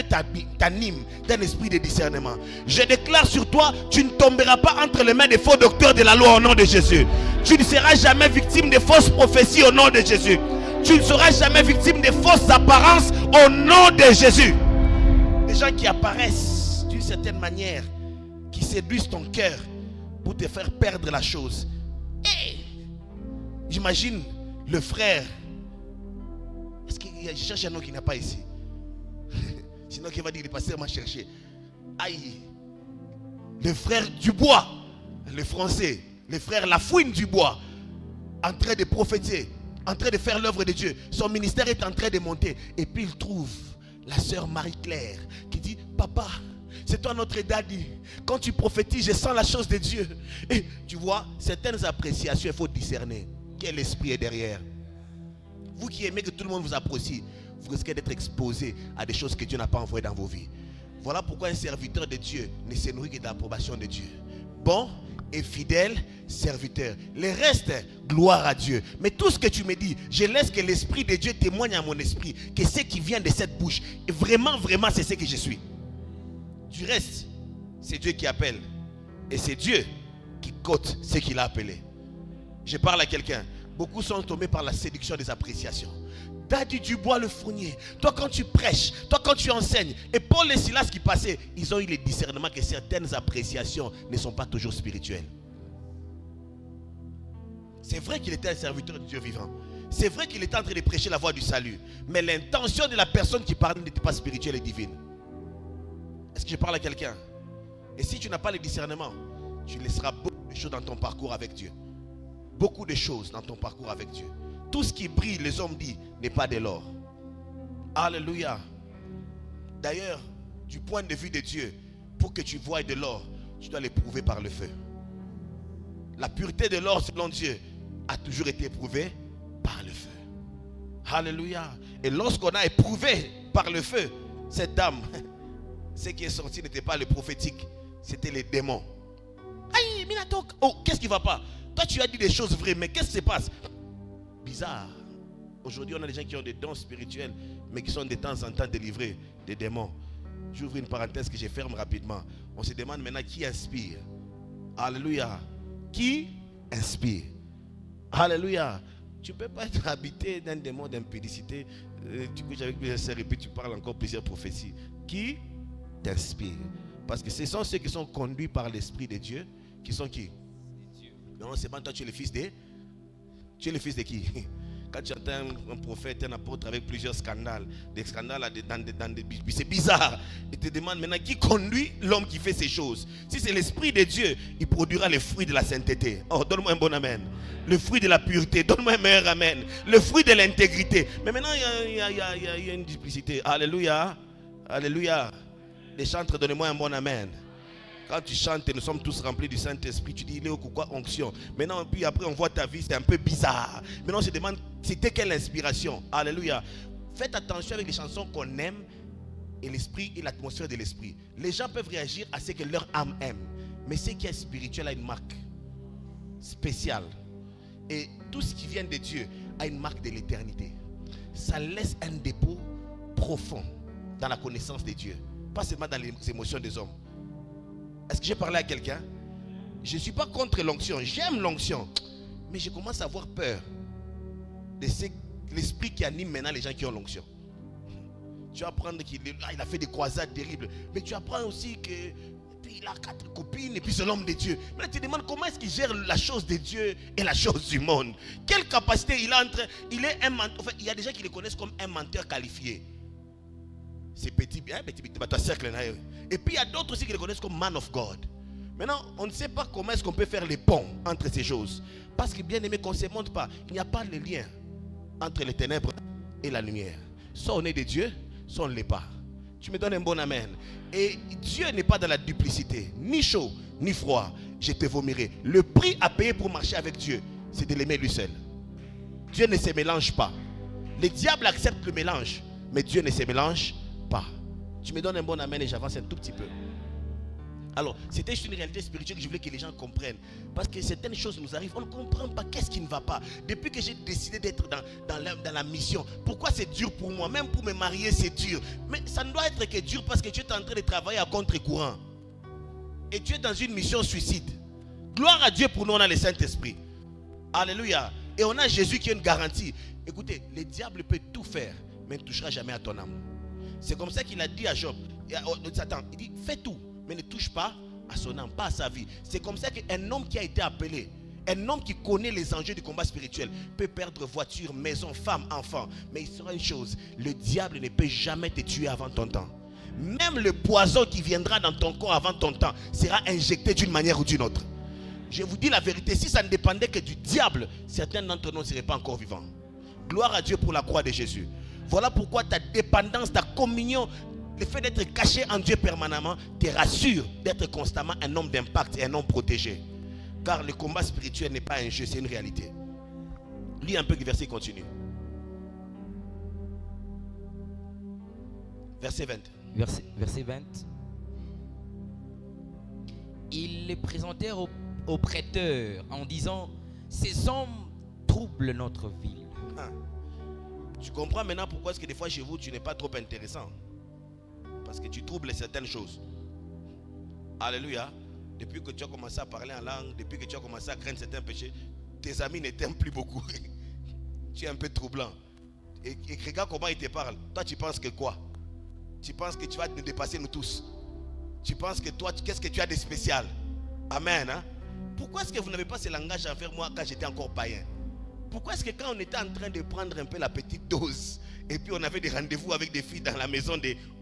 t'anime d'un esprit de discernement. Je déclare sur toi, tu ne tomberas pas entre les mains des faux docteurs de la loi au nom de Jésus. Tu ne seras jamais victime de fausses prophéties au nom de Jésus. Tu ne seras jamais victime de fausses apparences au nom de Jésus. Des gens qui apparaissent d'une certaine manière, qui séduisent ton cœur pour te faire perdre la chose. Et j'imagine le frère. Est-ce qu'il y a cherche un nom qui n'a pas ici? Sinon qui va dire le pasteur m'a cherché. Aïe. Le frère Dubois, le français, le frère Lafouine Dubois, en train de prophétiser, en train de faire l'œuvre de Dieu. Son ministère est en train de monter. Et puis il trouve la sœur Marie-Claire qui dit, papa, c'est toi notre daddy. Quand tu prophétises, je sens la chose de Dieu. Et tu vois, certaines appréciations, il faut discerner quel esprit est derrière. Vous qui aimez que tout le monde vous apprécie, vous risquez d'être exposé à des choses que Dieu n'a pas envoyées dans vos vies. Voilà pourquoi un serviteur de Dieu ne se nourrit que de l'approbation de Dieu. Bon et fidèle serviteur. Le reste, gloire à Dieu. Mais tout ce que tu me dis, je laisse que l'Esprit de Dieu témoigne à mon esprit que ce qui vient de cette bouche, vraiment, vraiment, c'est ce que je suis. Du reste, c'est Dieu qui appelle. Et c'est Dieu qui cote ce qu'il a appelé. Je parle à quelqu'un. Beaucoup sont tombés par la séduction des appréciations. Daddy Dubois le fournier, toi quand tu prêches, toi quand tu enseignes, et Paul et Silas qui passaient, ils ont eu le discernement que certaines appréciations ne sont pas toujours spirituelles. C'est vrai qu'il était un serviteur de Dieu vivant. C'est vrai qu'il était en train de prêcher la voie du salut. Mais l'intention de la personne qui parlait n'était pas spirituelle et divine. Est-ce que je parle à quelqu'un? Et si tu n'as pas le discernement, tu laisseras beaucoup de choses dans ton parcours avec Dieu. Beaucoup de choses dans ton parcours avec Dieu. Tout ce qui brille, les hommes disent, n'est pas de l'or. Alléluia. D'ailleurs, du point de vue de Dieu, pour que tu voies de l'or, tu dois l'éprouver par le feu. La pureté de l'or, selon Dieu, a toujours été éprouvée par le feu. Alléluia. Et lorsqu'on a éprouvé par le feu, cette dame, ce qui est sorti n'était pas le prophétique, c'était les démons. Aïe, Minatok. Oh, qu'est-ce qui ne va pas? Toi, tu as dit des choses vraies, mais qu'est-ce qui se passe? Bizarre. Aujourd'hui, on a des gens qui ont des dons spirituels, mais qui sont de temps en temps délivrés des démons. J'ouvre une parenthèse que je ferme rapidement. On se demande maintenant qui inspire. Alléluia. Qui inspire? Alléluia. Tu ne peux pas être habité d'un démon d'impudicité. Tu couches avec plusieurs sœurs et puis tu parles encore plusieurs prophéties. Qui t'inspire? Parce que ce sont ceux qui sont conduits par l'Esprit de Dieu. Qui sont qui? Non, c'est pas toi, tu es le fils de... Tu es le fils de qui? Quand tu entends un prophète, un apôtre avec plusieurs scandales, des scandales dans des c'est bizarre. Il te demande maintenant qui conduit l'homme qui fait ces choses. Si c'est l'Esprit de Dieu, il produira les fruits de la sainteté. Oh, donne-moi un bon amen. Le fruit de la pureté, donne-moi un meilleur amen. Le fruit de l'intégrité. Mais maintenant, il y a une duplicité. Alléluia. Alléluia. Les chantres, donnez-moi un bon amen. Quand tu chantes, nous sommes tous remplis du Saint-Esprit. Tu dis, il est au quoi onction. Maintenant, puis après, on voit ta vie, c'est un peu bizarre. Maintenant, on se demande, c'était quelle inspiration? Alléluia. Faites attention avec les chansons qu'on aime et l'esprit et l'atmosphère de l'esprit. Les gens peuvent réagir à ce que leur âme aime. Mais ce qui est spirituel a une marque spéciale. Et tout ce qui vient de Dieu a une marque de l'éternité. Ça laisse un dépôt profond dans la connaissance de Dieu. Pas seulement dans les émotions des hommes. Est-ce que j'ai parlé à quelqu'un? Je ne suis pas contre l'onction. J'aime l'onction. Mais je commence à avoir peur de l'esprit qui anime maintenant les gens qui ont l'onction. Tu apprends qu'il a fait des croisades terribles. Mais tu apprends aussi que puis il a 4 copines et puis c'est l'homme de Dieu. Mais tu te demandes comment est-ce qu'il gère la chose de Dieu et la chose du monde. Quelle capacité il a entre... Il est un menteur. Enfin, il y a des gens qui le connaissent comme un menteur qualifié. C'est petit, cercle. Et puis il y a d'autres aussi qui le connaissent comme man of God. Maintenant, on ne sait pas comment est-ce qu'on peut faire les ponts entre ces choses. Parce que bien aimé, qu'on ne se montre pas. Il n'y a pas de lien entre les ténèbres et la lumière. Soit on est de Dieu, soit on ne l'est pas. Tu me donnes un bon amen. Et Dieu n'est pas dans la duplicité. Ni chaud, ni froid. Je te vomirai. Le prix à payer pour marcher avec Dieu, c'est de l'aimer lui seul. Dieu ne se mélange pas. Le diable accepte le mélange, mais Dieu ne se mélange pas. Tu me donnes un bon amen et j'avance un tout petit peu. Alors, c'était juste une réalité spirituelle que je voulais que les gens comprennent. Parce que certaines choses nous arrivent, on ne comprend pas qu'est-ce qui ne va pas. Depuis que j'ai décidé d'être dans la mission, pourquoi c'est dur pour moi? Même pour me marier, c'est dur. Mais ça ne doit être que dur parce que tu es en train de travailler à contre-courant. Et tu es dans une mission suicide. Gloire à Dieu pour nous, on a le Saint-Esprit. Alléluia. Et on a Jésus qui est une garantie. Écoutez, le diable peut tout faire, mais ne touchera jamais à ton âme. C'est comme ça qu'il a dit à Job, Satan, il dit, fais tout, mais ne touche pas à son âme, pas à sa vie. C'est comme ça qu'un homme qui a été appelé, un homme qui connaît les enjeux du combat spirituel, peut perdre voiture, maison, femme, enfant. Mais il sera une chose, le diable ne peut jamais te tuer avant ton temps. Même le poison qui viendra dans ton corps avant ton temps sera injecté d'une manière ou d'une autre. Je vous dis la vérité, si ça ne dépendait que du diable, certains d'entre nous ne seraient pas encore vivants. Gloire à Dieu pour la croix de Jésus. Voilà pourquoi ta dépendance, ta communion, le fait d'être caché en Dieu permanemment te rassure d'être constamment un homme d'impact et un homme protégé. Car le combat spirituel n'est pas un jeu, c'est une réalité. Lis un peu le verset, continue. Verset 20. Verset 20. Ils les présentèrent au prêteur en disant, ces hommes troublent notre ville. Tu comprends maintenant pourquoi est-ce que des fois chez vous tu n'es pas trop intéressant? Parce que tu troubles certaines choses. Alléluia. Depuis que tu as commencé à parler en langue, depuis que tu as commencé à craindre certains péchés, tes amis ne t'aiment plus beaucoup. Tu es un peu troublant. Et regarde comment il te parle. Toi, tu penses que quoi? Tu penses que tu vas nous dépasser nous tous? Tu penses que toi, qu'est-ce que tu as de spécial? Amen. Hein? Pourquoi est-ce que vous n'avez pas ce langage envers moi quand j'étais encore païen? Pourquoi est-ce que quand on était en train de prendre un peu la petite dose, et puis on avait des rendez-vous avec des filles dans la maison,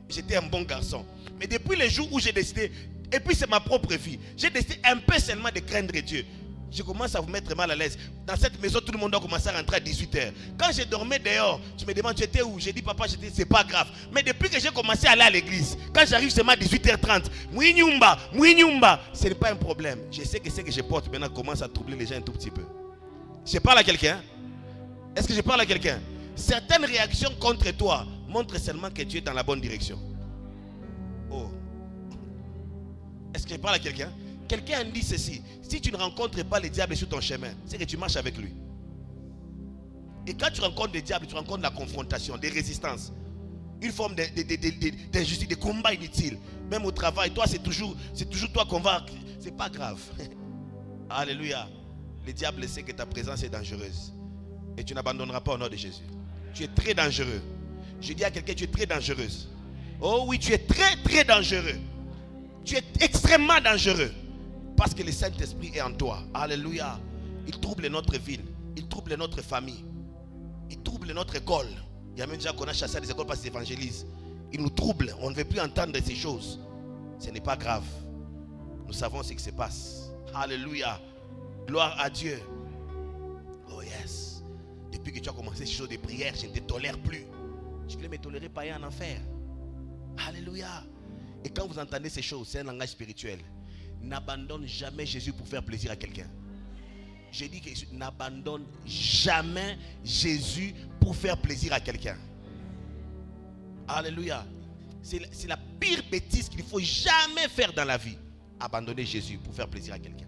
j'étais un bon garçon. Mais depuis le jour où j'ai décidé, et puis c'est ma propre vie, j'ai décidé un peu seulement de craindre Dieu. Je commence à vous mettre mal à l'aise. Dans cette maison, tout le monde doit commencer à rentrer à 18h. Quand je dormais dehors, tu me demandes, tu étais où? J'ai dit, papa, c'est pas grave. Mais depuis que j'ai commencé à aller à l'église, quand j'arrive seulement à 18h30, mouinyumba, ce n'est pas un problème. Je sais que ce que je porte maintenant commence à troubler les gens un tout petit peu. Je parle à quelqu'un? Est-ce que je parle à quelqu'un? Certaines réactions contre toi montrent seulement que tu es dans la bonne direction. Oh. Est-ce que je parle à quelqu'un? Quelqu'un dit ceci: si tu ne rencontres pas le diable sur ton chemin, c'est que tu marches avec lui. Et quand tu rencontres le diable, tu rencontres la confrontation, des résistances, une forme d'injustice, de combat inutile. Même au travail, toi c'est toujours toi qu'on va. C'est pas grave. Alléluia. Le diable sait que ta présence est dangereuse. Et tu n'abandonneras pas au nom de Jésus. Tu es très dangereux. Je dis à quelqu'un, tu es très dangereuse. Oh oui, tu es très très dangereux. Tu es extrêmement dangereux. Parce que le Saint-Esprit est en toi. Alléluia. Il trouble notre ville. Il trouble notre famille. Il trouble notre école. Il y a même des gens qu'on a chassé à des écoles parce qu'ils évangélisent. Il nous trouble. On ne veut plus entendre ces choses. Ce n'est pas grave. Nous savons ce qui se passe. Alléluia. Gloire à Dieu. Oh yes. Depuis que tu as commencé ces choses de prière, je ne te tolère plus. Tu ne me tolérer pas en enfer. Alléluia. Et quand vous entendez ces choses, c'est un langage spirituel. N'abandonne jamais Jésus pour faire plaisir à quelqu'un. J'ai dit que n'abandonne jamais Jésus pour faire plaisir à quelqu'un. Alléluia. C'est la pire bêtise qu'il ne faut jamais faire dans la vie. Abandonner Jésus pour faire plaisir à quelqu'un.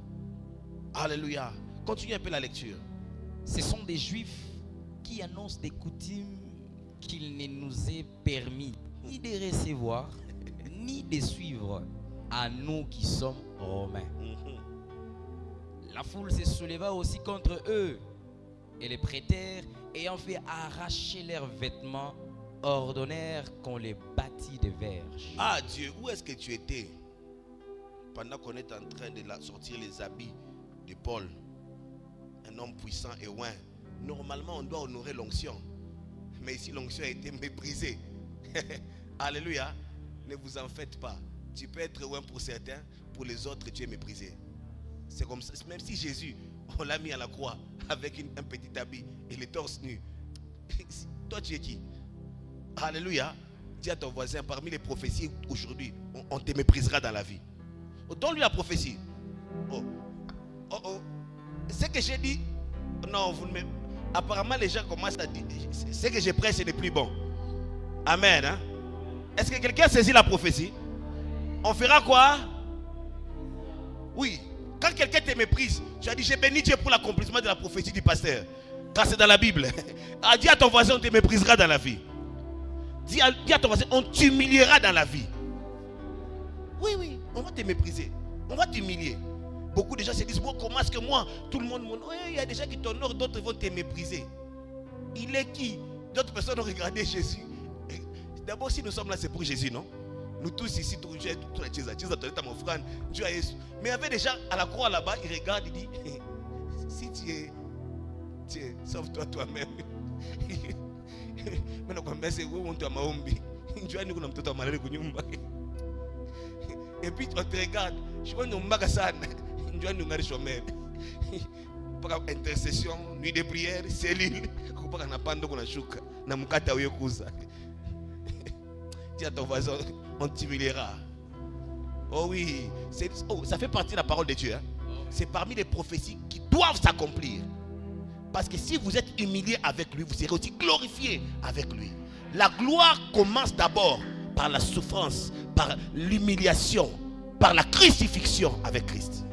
Alléluia. Continue un peu la lecture. Ce sont des Juifs qui annoncent des coutumes qu'il ne nous est permis ni de recevoir, ni de suivre à nous qui sommes Romains. La foule se souleva aussi contre eux, et les prêteurs, ayant fait arracher leurs vêtements, ordonnèrent qu'on les bâtît de verges. Ah Dieu, où est-ce que tu étais pendant qu'on est en train de sortir les habits de Paul, un homme puissant et oint? Normalement, on doit honorer l'onction. Mais ici, l'onction a été méprisée. Alléluia. Ne vous en faites pas. Tu peux être oint pour certains, pour les autres, tu es méprisé. C'est comme ça. Même si Jésus, on l'a mis à la croix avec un petit habit et le torse nu. Toi, tu es qui? Alléluia. Dis à ton voisin, parmi les prophéties aujourd'hui, on te méprisera dans la vie. Donne-lui la prophétie. Ce que j'ai dit, non, vous ne me... Apparemment, les gens commencent à dire, ce que je prêche, ce n'est plus bon. Amen. Hein? Est-ce que quelqu'un saisit la prophétie? On fera quoi? Oui. Quand quelqu'un te méprise, tu as dit, j'ai béni Dieu pour l'accomplissement de la prophétie du pasteur. Car c'est dans la Bible. Dis à ton voisin, on te méprisera dans la vie. Dis à ton voisin, on t'humiliera dans la vie. Oui, oui, on va te mépriser. On va t'humilier. Beaucoup de gens se disent, bon, comment est-ce que moi, tout le monde, oui, il y a des gens qui t'honorent, d'autres vont te mépriser. Il est qui? D'autres personnes ont regardé Jésus. D'abord, si nous sommes là, c'est pour Jésus, non? Nous tous ici, tout la mon frère, Dieu a Jésus. Mais il y avait des gens à la croix là-bas, ils regardent, ils disent, si tu es, sauve-toi toi-même. Et puis on te regarde, je vois nous magasin, je vois nous ngari par intercession, nuit de prière, cellule, kupaka na pando kuna shuka, na mkata uyokuza. Dis à ton voisin, on t'humiliera. Oh oui, ça fait partie de la parole de Dieu. Hein? C'est parmi les prophéties qui doivent s'accomplir. Parce que si vous êtes humilié avec lui, vous serez aussi glorifié avec lui. La gloire commence d'abord par la souffrance, par l'humiliation, par la crucifixion avec Christ.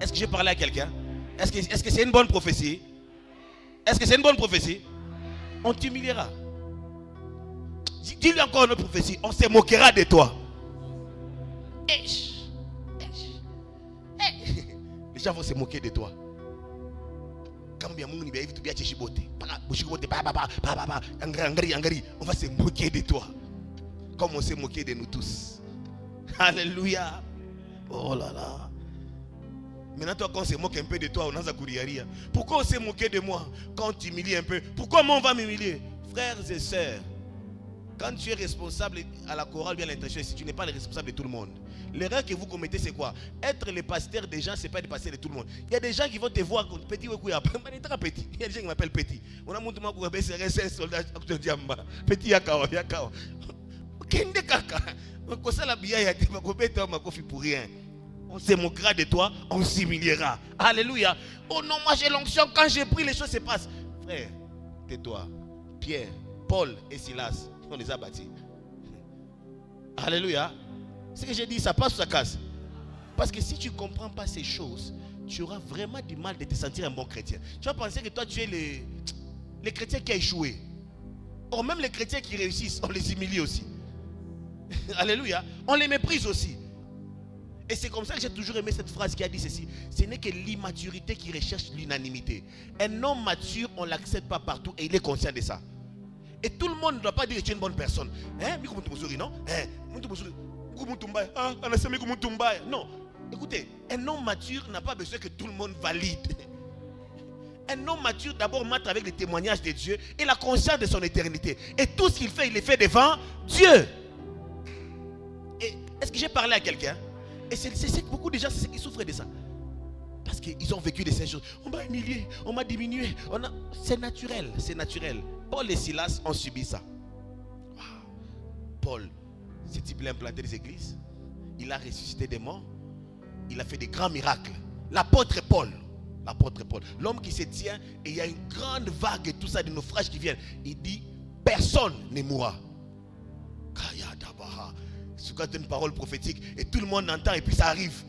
Est-ce que j'ai parlé à quelqu'un? Est-ce que c'est une bonne prophétie? Est-ce que c'est une bonne prophétie? On t'humiliera. Dis-lui encore une prophétie. On se moquera de toi. Les gens vont se moquer de toi. On va se moquer de toi. Comme on s'est moqué de nous tous. Alléluia. Oh là là. Maintenant, toi, quand on se moque un peu de toi, on a Zakuriaria. Pourquoi on s'est moqué de moi? Quand on t'humilie un peu, pourquoi moi on va m'humilier? Frères et sœurs, quand tu es responsable à la chorale, bien l'intention, si tu n'es pas le responsable de tout le monde, l'erreur que vous commettez, c'est quoi? Être le pasteur des gens, c'est pas le pasteur de tout le monde. Il y a des gens qui vont te voir comme petit. Il y a des gens qui m'appellent petit. On a montré moi pour un soldat petit yakao. Kende kaka. Pour rien. On se moquera de toi, on s'humiliera. Alléluia. Oh non, moi j'ai l'onction. Quand j'ai pris, les choses se passent. Frère, tais-toi. Pierre, Paul et Silas, on les a bâtis. Alléluia. Ce que j'ai dit, ça passe ou ça casse? Parce que si tu ne comprends pas ces choses, tu auras vraiment du mal de te sentir un bon chrétien. Tu vas penser que toi, tu es les chrétiens qui ont échoué. Or, même les chrétiens qui réussissent, on les humilie aussi. Alléluia. On les méprise aussi. Et c'est comme ça que j'ai toujours aimé cette phrase qui a dit ceci: ce n'est que l'immaturité qui recherche l'unanimité. Un homme mature, on ne l'accepte pas partout et il est conscient de ça. Et tout le monde ne doit pas dire que tu es une bonne personne. Non. Écoutez, un homme mature n'a pas besoin que tout le monde valide. Un homme mature d'abord mate avec les témoignages de Dieu et la conscience de son éternité. Et tout ce qu'il fait, il le fait devant Dieu. Et est-ce que j'ai parlé à quelqu'un? Et c'est que beaucoup de gens qui souffrent de ça. Parce qu'ils ont vécu de ces choses. On m'a humilié, on m'a diminué. C'est naturel, c'est naturel. Paul et Silas ont subi ça. Wow. Paul, ce type il a implanté des églises. Il a ressuscité des morts. Il a fait des grands miracles. L'apôtre Paul, l'homme qui se tient et il y a une grande vague et tout ça de naufrages qui viennent. Il dit, personne ne mourra. C'est quand tu as une parole prophétique et tout le monde entend et puis ça arrive.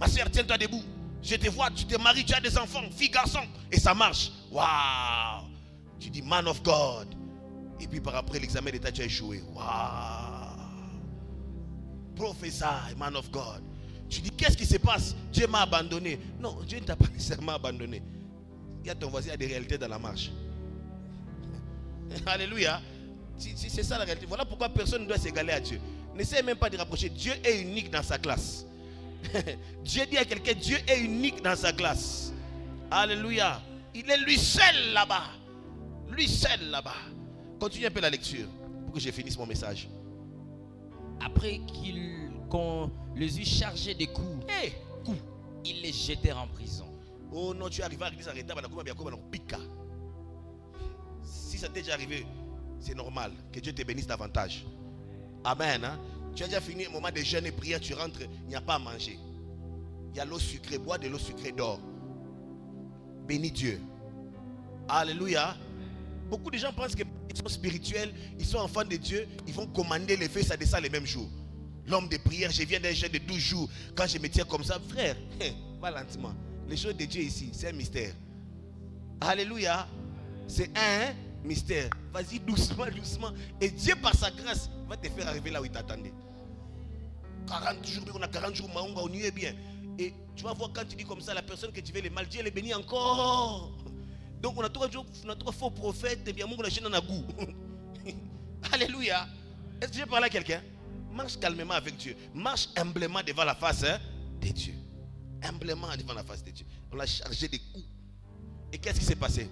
Ma soeur, tiens-toi debout. Je te vois, tu te maries, tu as des enfants, fille, garçon. Et ça marche. Waouh. Tu dis man of God. Et puis par après l'examen d'état, tu as échoué. Waouh. Professeur, man of God. Tu dis qu'est-ce qui se passe? Dieu m'a abandonné. Non, Dieu ne t'a pas nécessairement abandonné. Il y a ton voisin, il y a des réalités dans la marche. Alléluia. C'est ça la réalité. Voilà pourquoi personne ne doit s'égaler à Dieu. N'essaie même pas de rapprocher. Dieu est unique dans sa classe. Dieu dit à quelqu'un, Dieu est unique dans sa classe. Alléluia. Il est lui seul là-bas. Lui seul là-bas. Continue un peu la lecture pour que je finisse mon message. Après qu'on les eut chargés des coups, ils les jetèrent en prison. Oh non, tu es arrivé à l'église en retard, si ça t'est déjà arrivé, c'est normal. Que Dieu te bénisse davantage. Amen. Hein? Tu as déjà fini un moment de jeûne et prière, tu rentres, il n'y a pas à manger. Il y a l'eau sucrée, bois de l'eau sucrée, dors. Bénis Dieu. Alléluia. Beaucoup de gens pensent qu'ils sont spirituels, ils sont enfants de Dieu, ils vont commander les feux, ça descend les mêmes jours. L'homme de prière, je viens d'un jeûne de 12 jours. Quand je me tiens comme ça, frère, va lentement. Les choses de Dieu ici, c'est un mystère. Alléluia. C'est un mystère. Vas-y doucement, doucement. Et Dieu, par sa grâce, va te faire arriver là où il t'attendait. 40 jours, on a 40 jours, on y est bien. Et tu vas voir quand tu dis comme ça, la personne que tu veux le mal, Dieu les bénit encore. Donc on a trois faux prophètes, et bien on a chaîne en goût. Alléluia. Est-ce que je parle à quelqu'un? Marche calmement avec Dieu. Marche humblement devant la face de Dieu. Humblement devant la face de Dieu. On l'a chargé des coups. Et qu'est-ce qui s'est passé?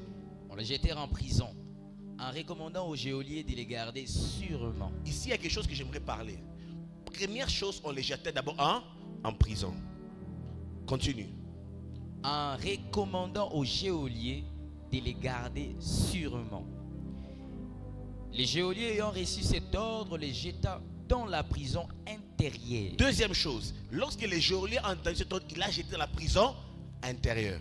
On les jetèrent en prison, en recommandant aux geôliers de les garder sûrement. Ici, il y a quelque chose que j'aimerais parler. Première chose, on les jetait d'abord en prison. Continue. En recommandant aux geôliers de les garder sûrement. Les geôliers ayant reçu cet ordre, les jeta dans la prison intérieure. Deuxième chose, lorsque les geôliers ont entendu cet ordre, il a jeté dans la prison intérieure.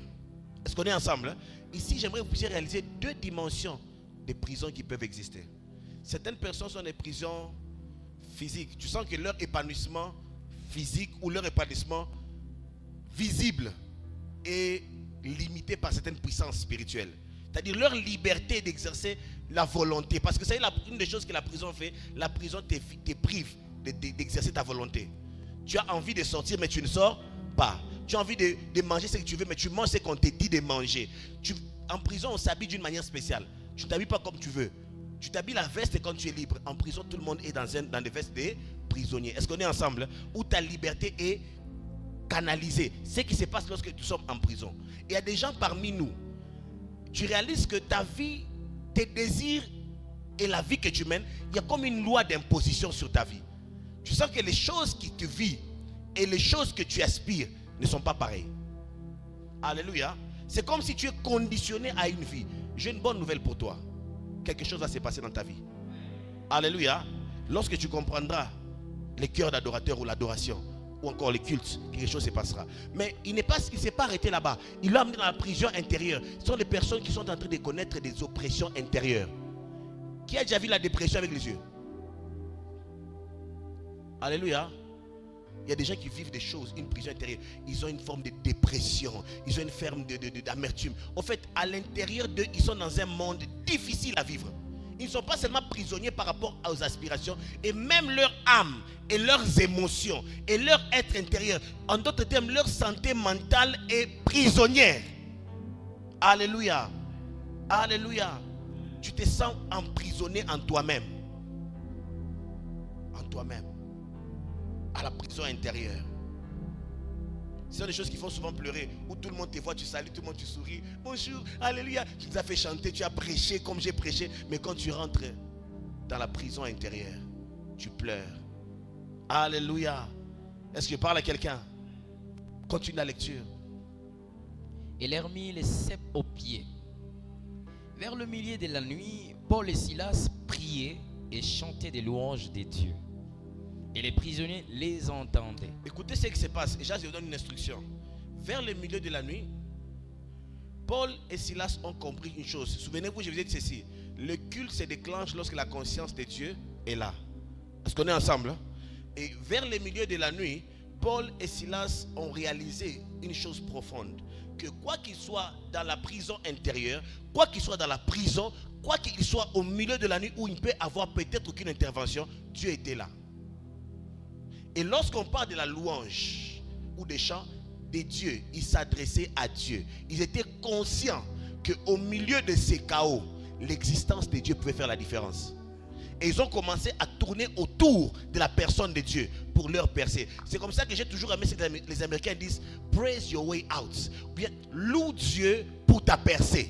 Est-ce qu'on est ensemble? Hein? Ici, j'aimerais que vous puissiez réaliser deux dimensions des prisons qui peuvent exister. Certaines personnes sont des prisons physiques. Tu sens que leur épanouissement physique ou leur épanouissement visible est limité par certaines puissances spirituelles. C'est-à-dire leur liberté d'exercer la volonté. Parce que c'est une des choses que la prison fait. La prison te prive d'exercer ta volonté. Tu as envie de sortir, mais tu ne sors pas. Tu as envie de manger ce que tu veux, mais tu manges ce qu'on te dit de manger. En prison, on s'habille d'une manière spéciale. Tu ne t'habilles pas comme tu veux. Tu t'habilles la veste quand tu es libre. En prison, tout le monde est dans des vestes des prisonniers. Est-ce qu'on est ensemble? Où ta liberté est canalisée. C'est ce qui se passe lorsque nous sommes en prison. Et il y a des gens parmi nous. Tu réalises que ta vie, tes désirs et la vie que tu mènes, il y a comme une loi d'imposition sur ta vie. Tu sens que les choses qui te vivent et les choses que tu aspires ne sont pas pareilles. Alléluia. C'est comme si tu es conditionné à une vie. J'ai une bonne nouvelle pour toi. Quelque chose va se passer dans ta vie. Alléluia. Lorsque tu comprendras les cœurs d'adorateurs ou l'adoration, ou encore les cultes, quelque chose se passera. Mais il ne s'est pas arrêté là-bas. Il l'a amené dans la prison intérieure. Ce sont les personnes qui sont en train de connaître des oppressions intérieures. Qui a déjà vu la dépression avec les yeux? Alléluia. Il y a des gens qui vivent des choses, une prison intérieure. Ils ont une forme de dépression. Ils ont une forme d'amertume. En fait, à l'intérieur d'eux, ils sont dans un monde difficile à vivre. Ils ne sont pas seulement prisonniers par rapport aux aspirations. Et même leur âme et leurs émotions et leur être intérieur. En d'autres termes, leur santé mentale est prisonnière. Alléluia. Alléluia. Tu te sens emprisonné en toi-même. En toi-même. À la prison intérieure. Ce sont des choses qui font souvent pleurer. Où tout le monde te voit, tu salues, tout le monde tu souris. Bonjour, alléluia. Tu nous as fait chanter, tu as prêché comme j'ai prêché. Mais quand tu rentres dans la prison intérieure, tu pleures. Alléluia. Est-ce que je parle à quelqu'un? Continue la lecture. Et leur mit les cèpes aux pieds. Vers le milieu de la nuit, Paul et Silas priaient et chantaient des louanges des dieux. Et les prisonniers les entendaient. Écoutez ce qui se passe. Et je vous donne une instruction. Vers le milieu de la nuit, Paul et Silas ont compris une chose. Souvenez-vous, je vous ai dit ceci. Le culte se déclenche lorsque la conscience de Dieu est là. Est-ce qu'on est ensemble? Et vers le milieu de la nuit, Paul et Silas ont réalisé une chose profonde. Que quoi qu'il soit dans la prison intérieure, quoi qu'il soit dans la prison, quoi qu'il soit au milieu de la nuit où il peut avoir peut-être aucune intervention, Dieu était là. Et lorsqu'on parle de la louange ou des chants des dieux, ils s'adressaient à Dieu. Ils étaient conscients qu'au milieu de ces chaos, l'existence de Dieu pouvait faire la différence. Et ils ont commencé à tourner autour de la personne de Dieu pour leur percer. C'est comme ça que j'ai toujours aimé ce que les Américains disent: praise your way out. Ou bien, loue Dieu pour ta percée,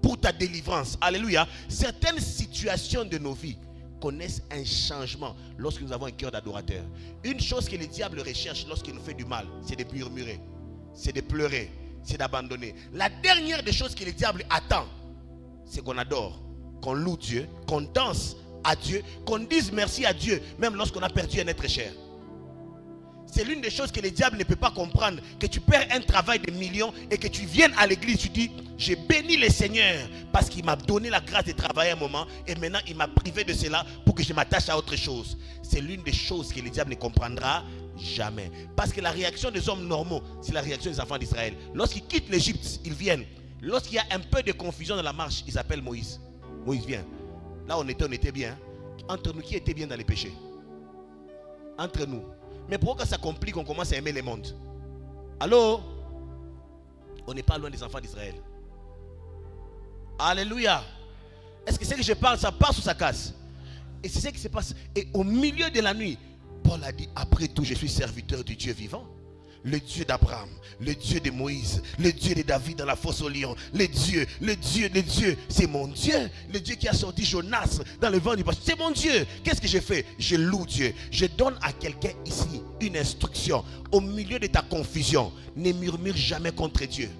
pour ta délivrance. Alléluia. Certaines situations de nos vies connaissent un changement lorsque nous avons un cœur d'adorateur. Une chose que le diable recherche lorsqu'il nous fait du mal, c'est de murmurer, c'est de pleurer, c'est d'abandonner. La dernière des choses que le diable attend, c'est qu'on adore, qu'on loue Dieu, qu'on danse à Dieu, qu'on dise merci à Dieu, même lorsqu'on a perdu un être cher. C'est l'une des choses que le diable ne peut pas comprendre, que tu perds un travail de millions et que tu viennes à l'église, tu dis: j'ai béni le Seigneur parce qu'il m'a donné la grâce de travailler un moment et maintenant il m'a privé de cela pour que je m'attache à autre chose. C'est l'une des choses que le diable ne comprendra jamais. Parce que la réaction des hommes normaux, c'est la réaction des enfants d'Israël. Lorsqu'ils quittent l'Égypte, ils viennent. Lorsqu'il y a un peu de confusion dans la marche, ils appellent Moïse. Moïse, viens. Là on était bien. Entre nous, qui était bien dans les péchés? Entre nous. Mais pourquoi ça complique, on commence à aimer le monde? Allô? On n'est pas loin des enfants d'Israël. Alléluia. Est-ce que c'est que je parle, ça passe ou ça casse? Et c'est ce qui se passe. Et au milieu de la nuit, Paul a dit: après tout, je suis serviteur du Dieu vivant. Le Dieu d'Abraham, le Dieu de Moïse, le Dieu de David dans la fosse au lion, le Dieu, c'est mon Dieu. Le Dieu qui a sorti Jonas dans le vent du poisson, c'est mon Dieu. Qu'est-ce que j'ai fait? Je loue Dieu. Je donne à quelqu'un ici une instruction. Au milieu de ta confusion, ne murmure jamais contre Dieu.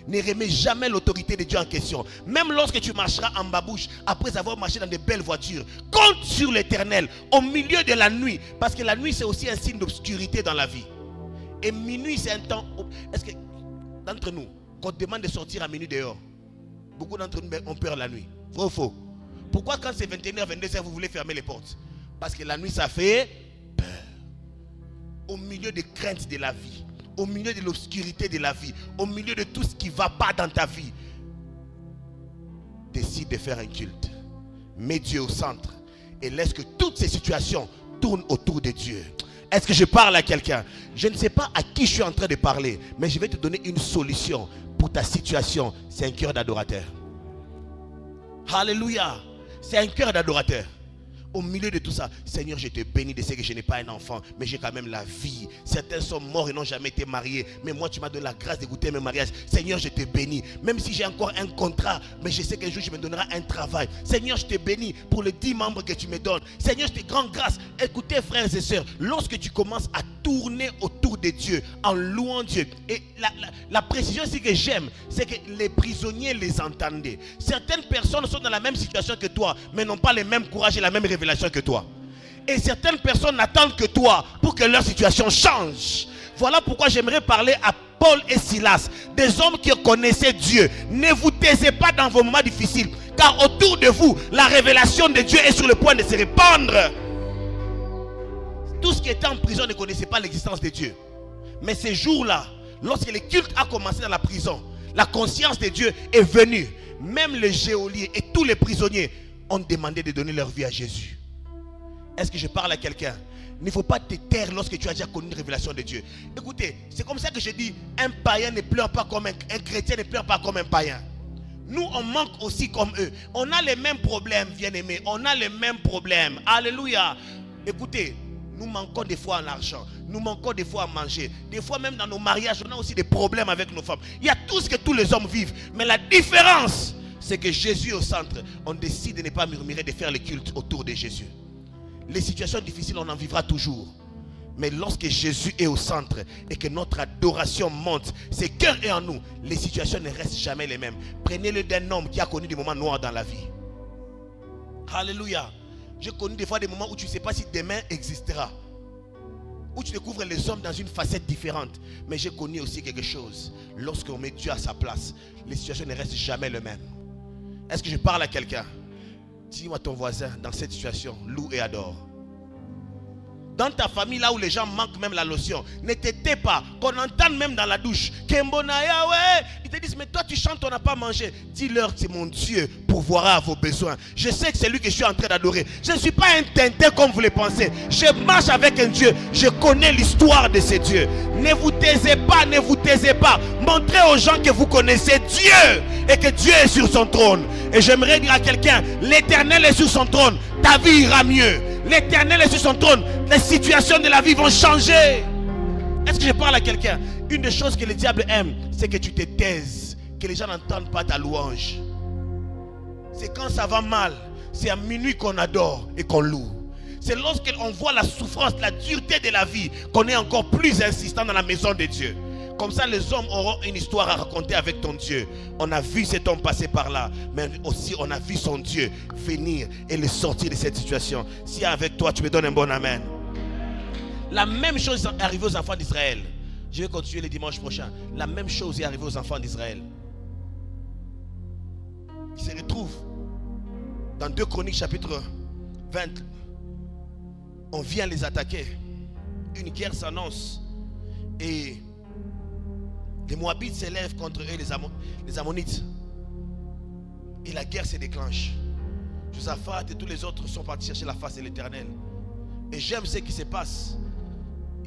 Ne remets jamais l'autorité de Dieu en question. Même lorsque tu marcheras en babouche, après avoir marché dans de belles voitures, compte sur l'Éternel au milieu de la nuit. Parce que la nuit, c'est aussi un signe d'obscurité dans la vie. Et minuit, c'est un temps. Est-ce que d'entre nous, quand on demande de sortir à minuit dehors, beaucoup d'entre nous ont peur la nuit? Vrai ou faux? Pourquoi quand c'est 21h, 22h, vous voulez fermer les portes? Parce que la nuit, ça fait peur. Au milieu des craintes de la vie, au milieu de l'obscurité de la vie, au milieu de tout ce qui ne va pas dans ta vie, décide de faire un culte. Mets Dieu au centre et laisse que toutes ces situations tournent autour de Dieu. Est-ce que je parle à quelqu'un? Je ne sais pas à qui je suis en train de parler, mais je vais te donner une solution. pour ta situation, c'est un cœur d'adorateur. Alléluia. C'est un cœur d'adorateur. Au milieu de tout ça, Seigneur, je te bénis de ce que je n'ai pas un enfant, mais j'ai quand même la vie. Certains sont morts et n'ont jamais été mariés, mais moi tu m'as donné la grâce de goûter mes mariages. Seigneur, je te bénis. Même si j'ai encore un contrat, mais je sais qu'un jour tu me donneras un travail. Seigneur, je te bénis pour les 10 membres que tu me donnes. Seigneur, je te rends grâce. Écoutez, frères et sœurs, lorsque tu commences à tourner autour de Dieu, en louant Dieu, et la précision ici que j'aime, c'est que les prisonniers les entendaient. Certaines personnes sont dans la même situation que toi, mais n'ont pas le même courage et la même révélation que toi. Et certaines personnes n'attendent que toi pour que leur situation change. Voilà pourquoi j'aimerais parler à Paul et Silas, des hommes qui connaissaient Dieu. Ne vous taisez pas dans vos moments difficiles, car autour de vous, la révélation de Dieu est sur le point de se répandre. Tous ceux qui étaient en prison ne connaissaient pas l'existence de Dieu. Mais ces jours-là, lorsque le culte a commencé dans la prison, la conscience de Dieu est venue. Même les geôliers et tous les prisonniers ont demandé de donner leur vie à Jésus. Est-ce que je parle à quelqu'un? Il ne faut pas te taire lorsque tu as déjà connu une révélation de Dieu. Écoutez, c'est comme ça que je dis, un païen ne pleure pas comme un chrétien ne pleure pas comme un païen. Nous, on manque aussi comme eux. On a les mêmes problèmes, bien-aimés. On a les mêmes problèmes. Alléluia. Écoutez, nous manquons des fois en argent. Nous manquons des fois à manger. Des fois même dans nos mariages, on a aussi des problèmes avec nos femmes. Il y a tout ce que tous les hommes vivent. Mais la différence, c'est que Jésus est au centre. On décide de ne pas murmurer, de faire le culte autour de Jésus. Les situations difficiles, on en vivra toujours. Mais lorsque Jésus est au centre et que notre adoration monte, ses cœurs est en nous, les situations ne restent jamais les mêmes. Prenez-le d'un homme qui a connu des moments noirs dans la vie. Alléluia. J'ai connu des fois des moments où tu ne sais pas si demain existera. Où tu découvres les hommes dans une facette différente. Mais j'ai connu aussi quelque chose. Lorsqu'on met Dieu à sa place, les situations ne restent jamais les mêmes. Est-ce que je parle à quelqu'un? Dis-moi à ton voisin, dans cette situation, loue et adore. Dans ta famille, là où les gens manquent même la lotion, ne te tais pas, qu'on entende même dans la douche. Kembonaya, ouais. Ils te disent, mais toi tu chantes, on n'a pas mangé. Dis-leur, c'est mon Dieu pourvoira à vos besoins. Je sais que c'est lui que je suis en train d'adorer. Je ne suis pas un tintin comme vous le pensez. Je marche avec un Dieu. Je connais l'histoire de ce Dieu. Ne vous taisez pas, ne vous taisez pas. Montrez aux gens que vous connaissez Dieu et que Dieu est sur son trône. Et j'aimerais dire à quelqu'un, l'Éternel est sur son trône. Ta vie ira mieux. L'Éternel est sur son trône. Les situations de la vie vont changer. Est-ce que je parle à quelqu'un? Une des choses que le diable aime, c'est que tu te taises, que les gens n'entendent pas ta louange. C'est quand ça va mal, c'est à minuit qu'on adore et qu'on loue. C'est lorsqu'on voit la souffrance, la dureté de la vie, qu'on est encore plus insistant dans la maison de Dieu. Comme ça, les hommes auront une histoire à raconter avec ton Dieu. On a vu cet homme passer par là, mais aussi on a vu son Dieu venir et le sortir de cette situation. Si avec toi, tu me donnes un bon amen. La même chose est arrivée aux enfants d'Israël. Je vais continuer le dimanche prochain. La même chose est arrivée aux enfants d'Israël. Ils se retrouvent dans 2 Chroniques chapitre 20. On vient les attaquer. Une guerre s'annonce. Et les Moabites s'élèvent contre eux, les Ammonites. Et la guerre se déclenche. Josaphat et tous les autres sont partis chercher la face de l'Éternel. Et j'aime ce qui se passe.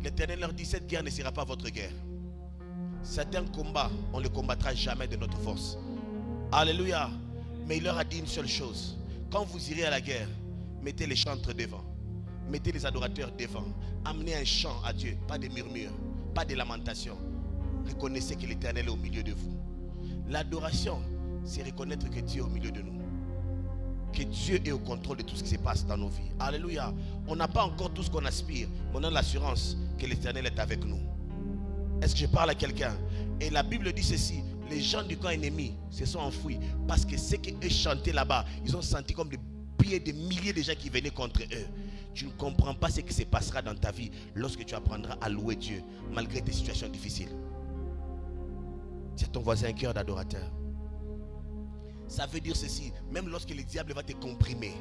L'Éternel leur dit, cette guerre ne sera pas votre guerre. Certains combats, on ne les combattra jamais de notre force. Alléluia. Mais il leur a dit une seule chose. Quand vous irez à la guerre, mettez les chantres devant. Mettez les adorateurs devant. Amenez un chant à Dieu, pas de murmures, pas de lamentations. Reconnaissez que l'Éternel est au milieu de vous. L'adoration, c'est reconnaître que Dieu est au milieu de nous. Que Dieu est au contrôle de tout ce qui se passe dans nos vies. Alléluia. On n'a pas encore tout ce qu'on aspire, mais on a l'assurance que l'Éternel est avec nous. Est-ce que je parle à quelqu'un? Et la Bible dit ceci: les gens du camp ennemi se sont enfouis parce que ce qu'eux chantaient là-bas, ils ont senti comme des pieds de milliers de gens qui venaient contre eux. Tu ne comprends pas ce qui se passera dans ta vie lorsque tu apprendras à louer Dieu malgré tes situations difficiles. C'est ton voisin un cœur d'adorateur. Ça veut dire ceci: même lorsque le diable va te comprimer,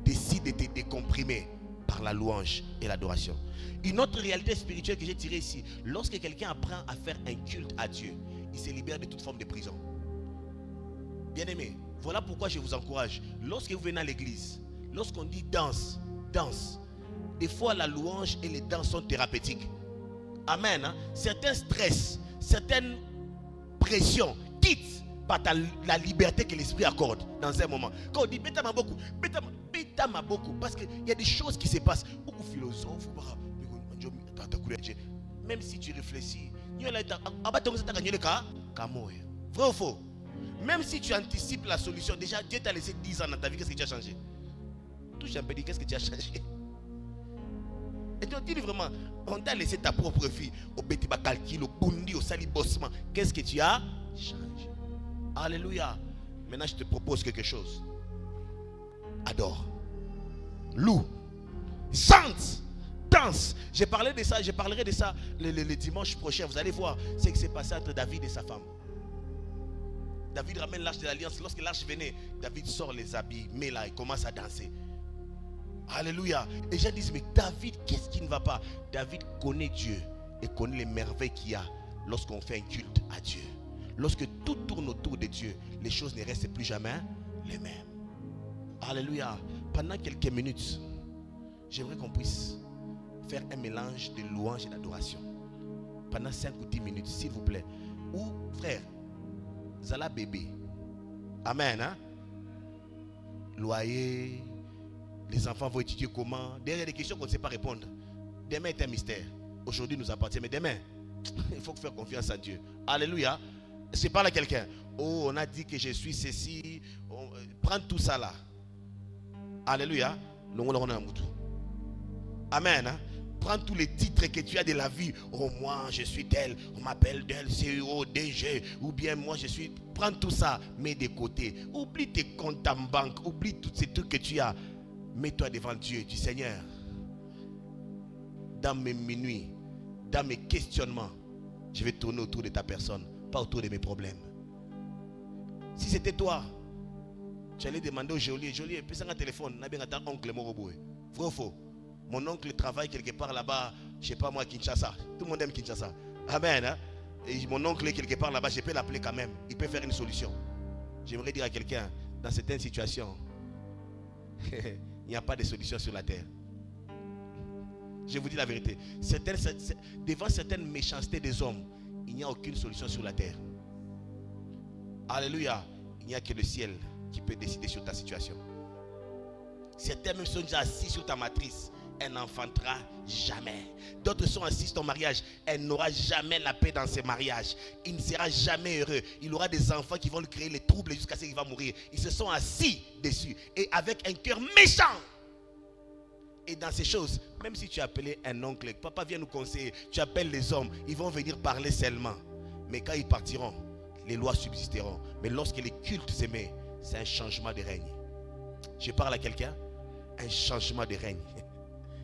décide de te décomprimer par la louange et l'adoration. Une autre réalité spirituelle que j'ai tirée ici: lorsque quelqu'un apprend à faire un culte à Dieu, il se libère de toute forme de prison. Bien-aimés, voilà pourquoi je vous encourage. Lorsque vous venez à l'église, lorsqu'on dit danse, danse, des fois la louange et les danses sont thérapeutiques. Amen. Certains stress, certaines pression, quitte par la liberté que l'esprit accorde dans un moment. Quand on dit bêta beaucoup, parce qu'il y a des choses qui se passent. Beaucoup de philosophes, même si tu réfléchis, vrai ou faux? Même si tu anticipes la solution, déjà Dieu t'a laissé 10 ans dans ta vie, qu'est-ce que tu as changé? Touche un peu, dis qu'est-ce que tu as changé? Et tu dis vraiment, on t'a laissé ta propre fille au bêtiba calcul, au bundi, au salibossement. Qu'est-ce que tu as changé? Alléluia. Maintenant, je te propose quelque chose. Adore, loue, chante, danse. Je parlerai de ça le dimanche prochain. Vous allez voir ce qui s'est passé entre David et sa femme. David ramène l'arche de l'alliance. Lorsque l'arche venait, David sort les habits, met là et commence à danser. Alléluia. Et j'ai dit, mais David, qu'est-ce qui ne va pas? David connaît Dieu et connaît les merveilles qu'il y a lorsqu'on fait un culte à Dieu. Lorsque tout tourne autour de Dieu, les choses ne restent plus jamais les mêmes. Alléluia. Pendant quelques minutes, j'aimerais qu'on puisse faire un mélange de louange et d'adoration. Pendant 5 ou 10 minutes, s'il vous plaît. Ou, frère, Zala bébé. Amen. Hein? Loyer. Les enfants vont étudier comment. Derrière des questions qu'on ne sait pas répondre. Demain est un mystère. Aujourd'hui nous appartient. Mais demain, il faut faire confiance à Dieu. Alléluia. Je parle à quelqu'un. Oh, on a dit que je suis ceci. Prends tout ça là. Alléluia. Amen. Hein? Prends tous les titres que tu as de la vie. Oh, moi, je suis tel. On m'appelle tel CEO, DG. Ou bien moi, je suis... Prends tout ça, mets de côté. Oublie tes comptes en banque. Oublie tous ces trucs que tu as. Mets-toi devant Dieu. Dis, Seigneur, dans mes minuits, dans mes questionnements, je vais tourner autour de ta personne, pas autour de mes problèmes. Si c'était toi, tu allais demander au geôlier, puis ça un téléphone, n'a bien un oncle Moroboué. Vrai ou faux? Mon oncle travaille quelque part là-bas, je ne sais pas moi, Kinshasa. Tout le monde aime Kinshasa. Amen. Hein? Et mon oncle est quelque part là-bas, je peux l'appeler quand même. Il peut faire une solution. J'aimerais dire à quelqu'un, dans certaines situations, il n'y a pas de solution sur la terre. Je vous dis la vérité. Devant certaines méchancetés des hommes, il n'y a aucune solution sur la terre. Alléluia. Il n'y a que le ciel qui peut décider sur ta situation. Certains même sont déjà assis sur ta matrice. Elle n'enfantera jamais. D'autres sont assis sur ton mariage. Elle n'aura jamais la paix dans ses mariages. Il ne sera jamais heureux. Il aura des enfants qui vont lui créer les troubles jusqu'à ce qu'il va mourir. Ils se sont assis dessus. Et avec un cœur méchant. Et dans ces choses, même si tu as appelé un oncle, papa vient nous conseiller, tu appelles les hommes, ils vont venir parler seulement. Mais quand ils partiront, les lois subsisteront. Mais lorsque les cultes s'aimaient, c'est un changement de règne. Je parle à quelqu'un, un changement de règne.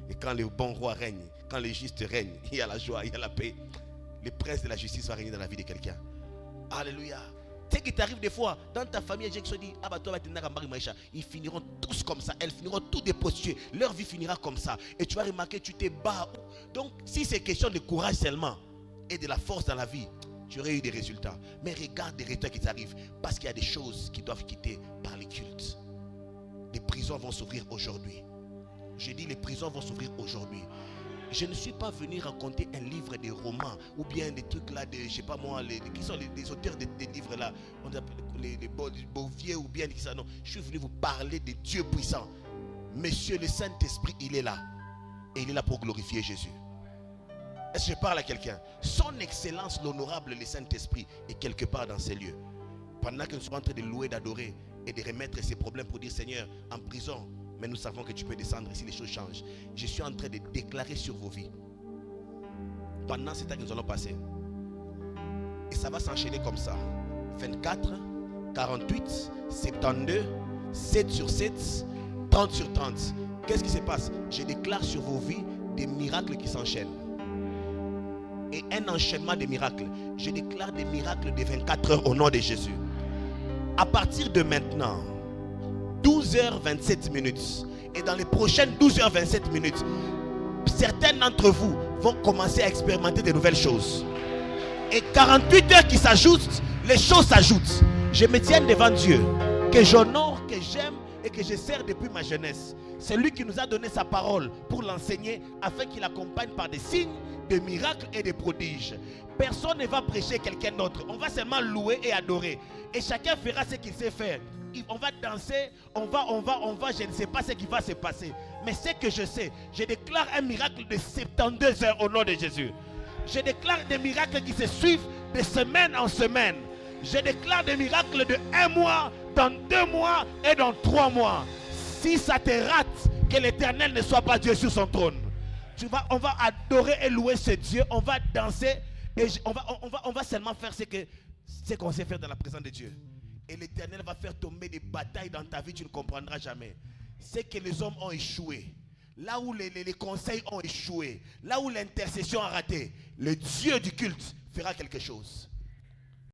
Et quand le bon roi règne, quand le juste règne, il y a la joie, il y a la paix. Le prince de la justice va régner dans la vie de quelqu'un. Alléluia. Tu sais qu'il t'arrive des fois, dans ta famille, j'ai dit, ah bah toi, ils finiront tous comme ça, elles finiront tous des prostituées, leur vie finira comme ça. Et tu vas remarquer, tu t'es bas. Donc, si c'est question de courage seulement et de la force dans la vie, tu aurais eu des résultats. Mais regarde les résultats qui t'arrivent, parce qu'il y a des choses qui doivent quitter par les cultes. Les prisons vont s'ouvrir aujourd'hui. Je dis les prisons vont s'ouvrir aujourd'hui. Je ne suis pas venu raconter un livre de romans ou bien des trucs là de, je sais pas moi, qui sont les auteurs des livres là, on appelle les Beauvier ou bien qui ça. Non, je suis venu vous parler de Dieu puissant. Monsieur le Saint-Esprit, il est là. Et il est là pour glorifier Jésus. Est-ce que je parle à quelqu'un? Son Excellence, l'honorable, le Saint-Esprit est quelque part dans ces lieux. Pendant que nous sommes en train de louer, d'adorer et de remettre ses problèmes pour dire Seigneur, en prison, mais nous savons que tu peux descendre si les choses changent. Je suis en train de déclarer sur vos vies. Pendant ce temps que nous allons passer. Et ça va s'enchaîner comme ça. 24, 48, 72, 7 sur 7, 30 sur 30. Qu'est-ce qui se passe? Je déclare sur vos vies des miracles qui s'enchaînent. Et un enchaînement de miracles. Je déclare des miracles de 24 heures au nom de Jésus. À partir de maintenant, 12h27 minutes. Et dans les prochaines 12h27 minutes, certains d'entre vous vont commencer à expérimenter de nouvelles choses. Et 48 heures qui s'ajoutent, les choses s'ajoutent. Je me tiens devant Dieu, que j'honore, que j'aime, et que je sers depuis ma jeunesse. C'est lui qui nous a donné sa parole pour l'enseigner afin qu'il accompagne par des signes, des miracles et des prodiges. Personne ne va prêcher quelqu'un d'autre. On va seulement louer et adorer. Et chacun fera ce qu'il sait faire. On va danser, on va, je ne sais pas ce qui va se passer. Mais ce que je sais, je déclare un miracle de 72 heures au nom de Jésus. Je déclare des miracles qui se suivent de semaine en semaine. Je déclare des miracles de 1 mois, dans 2 mois et dans 3 mois. Si ça te rate, que l'Éternel ne soit pas Dieu sur son trône. On va adorer et louer ce Dieu. On va danser et on va seulement faire ce qu'on sait faire dans la présence de Dieu. Et l'Éternel va faire tomber des batailles dans ta vie, tu ne comprendras jamais. C'est que les hommes ont échoué. Là où les conseils ont échoué, là où l'intercession a raté, le Dieu du culte fera quelque chose.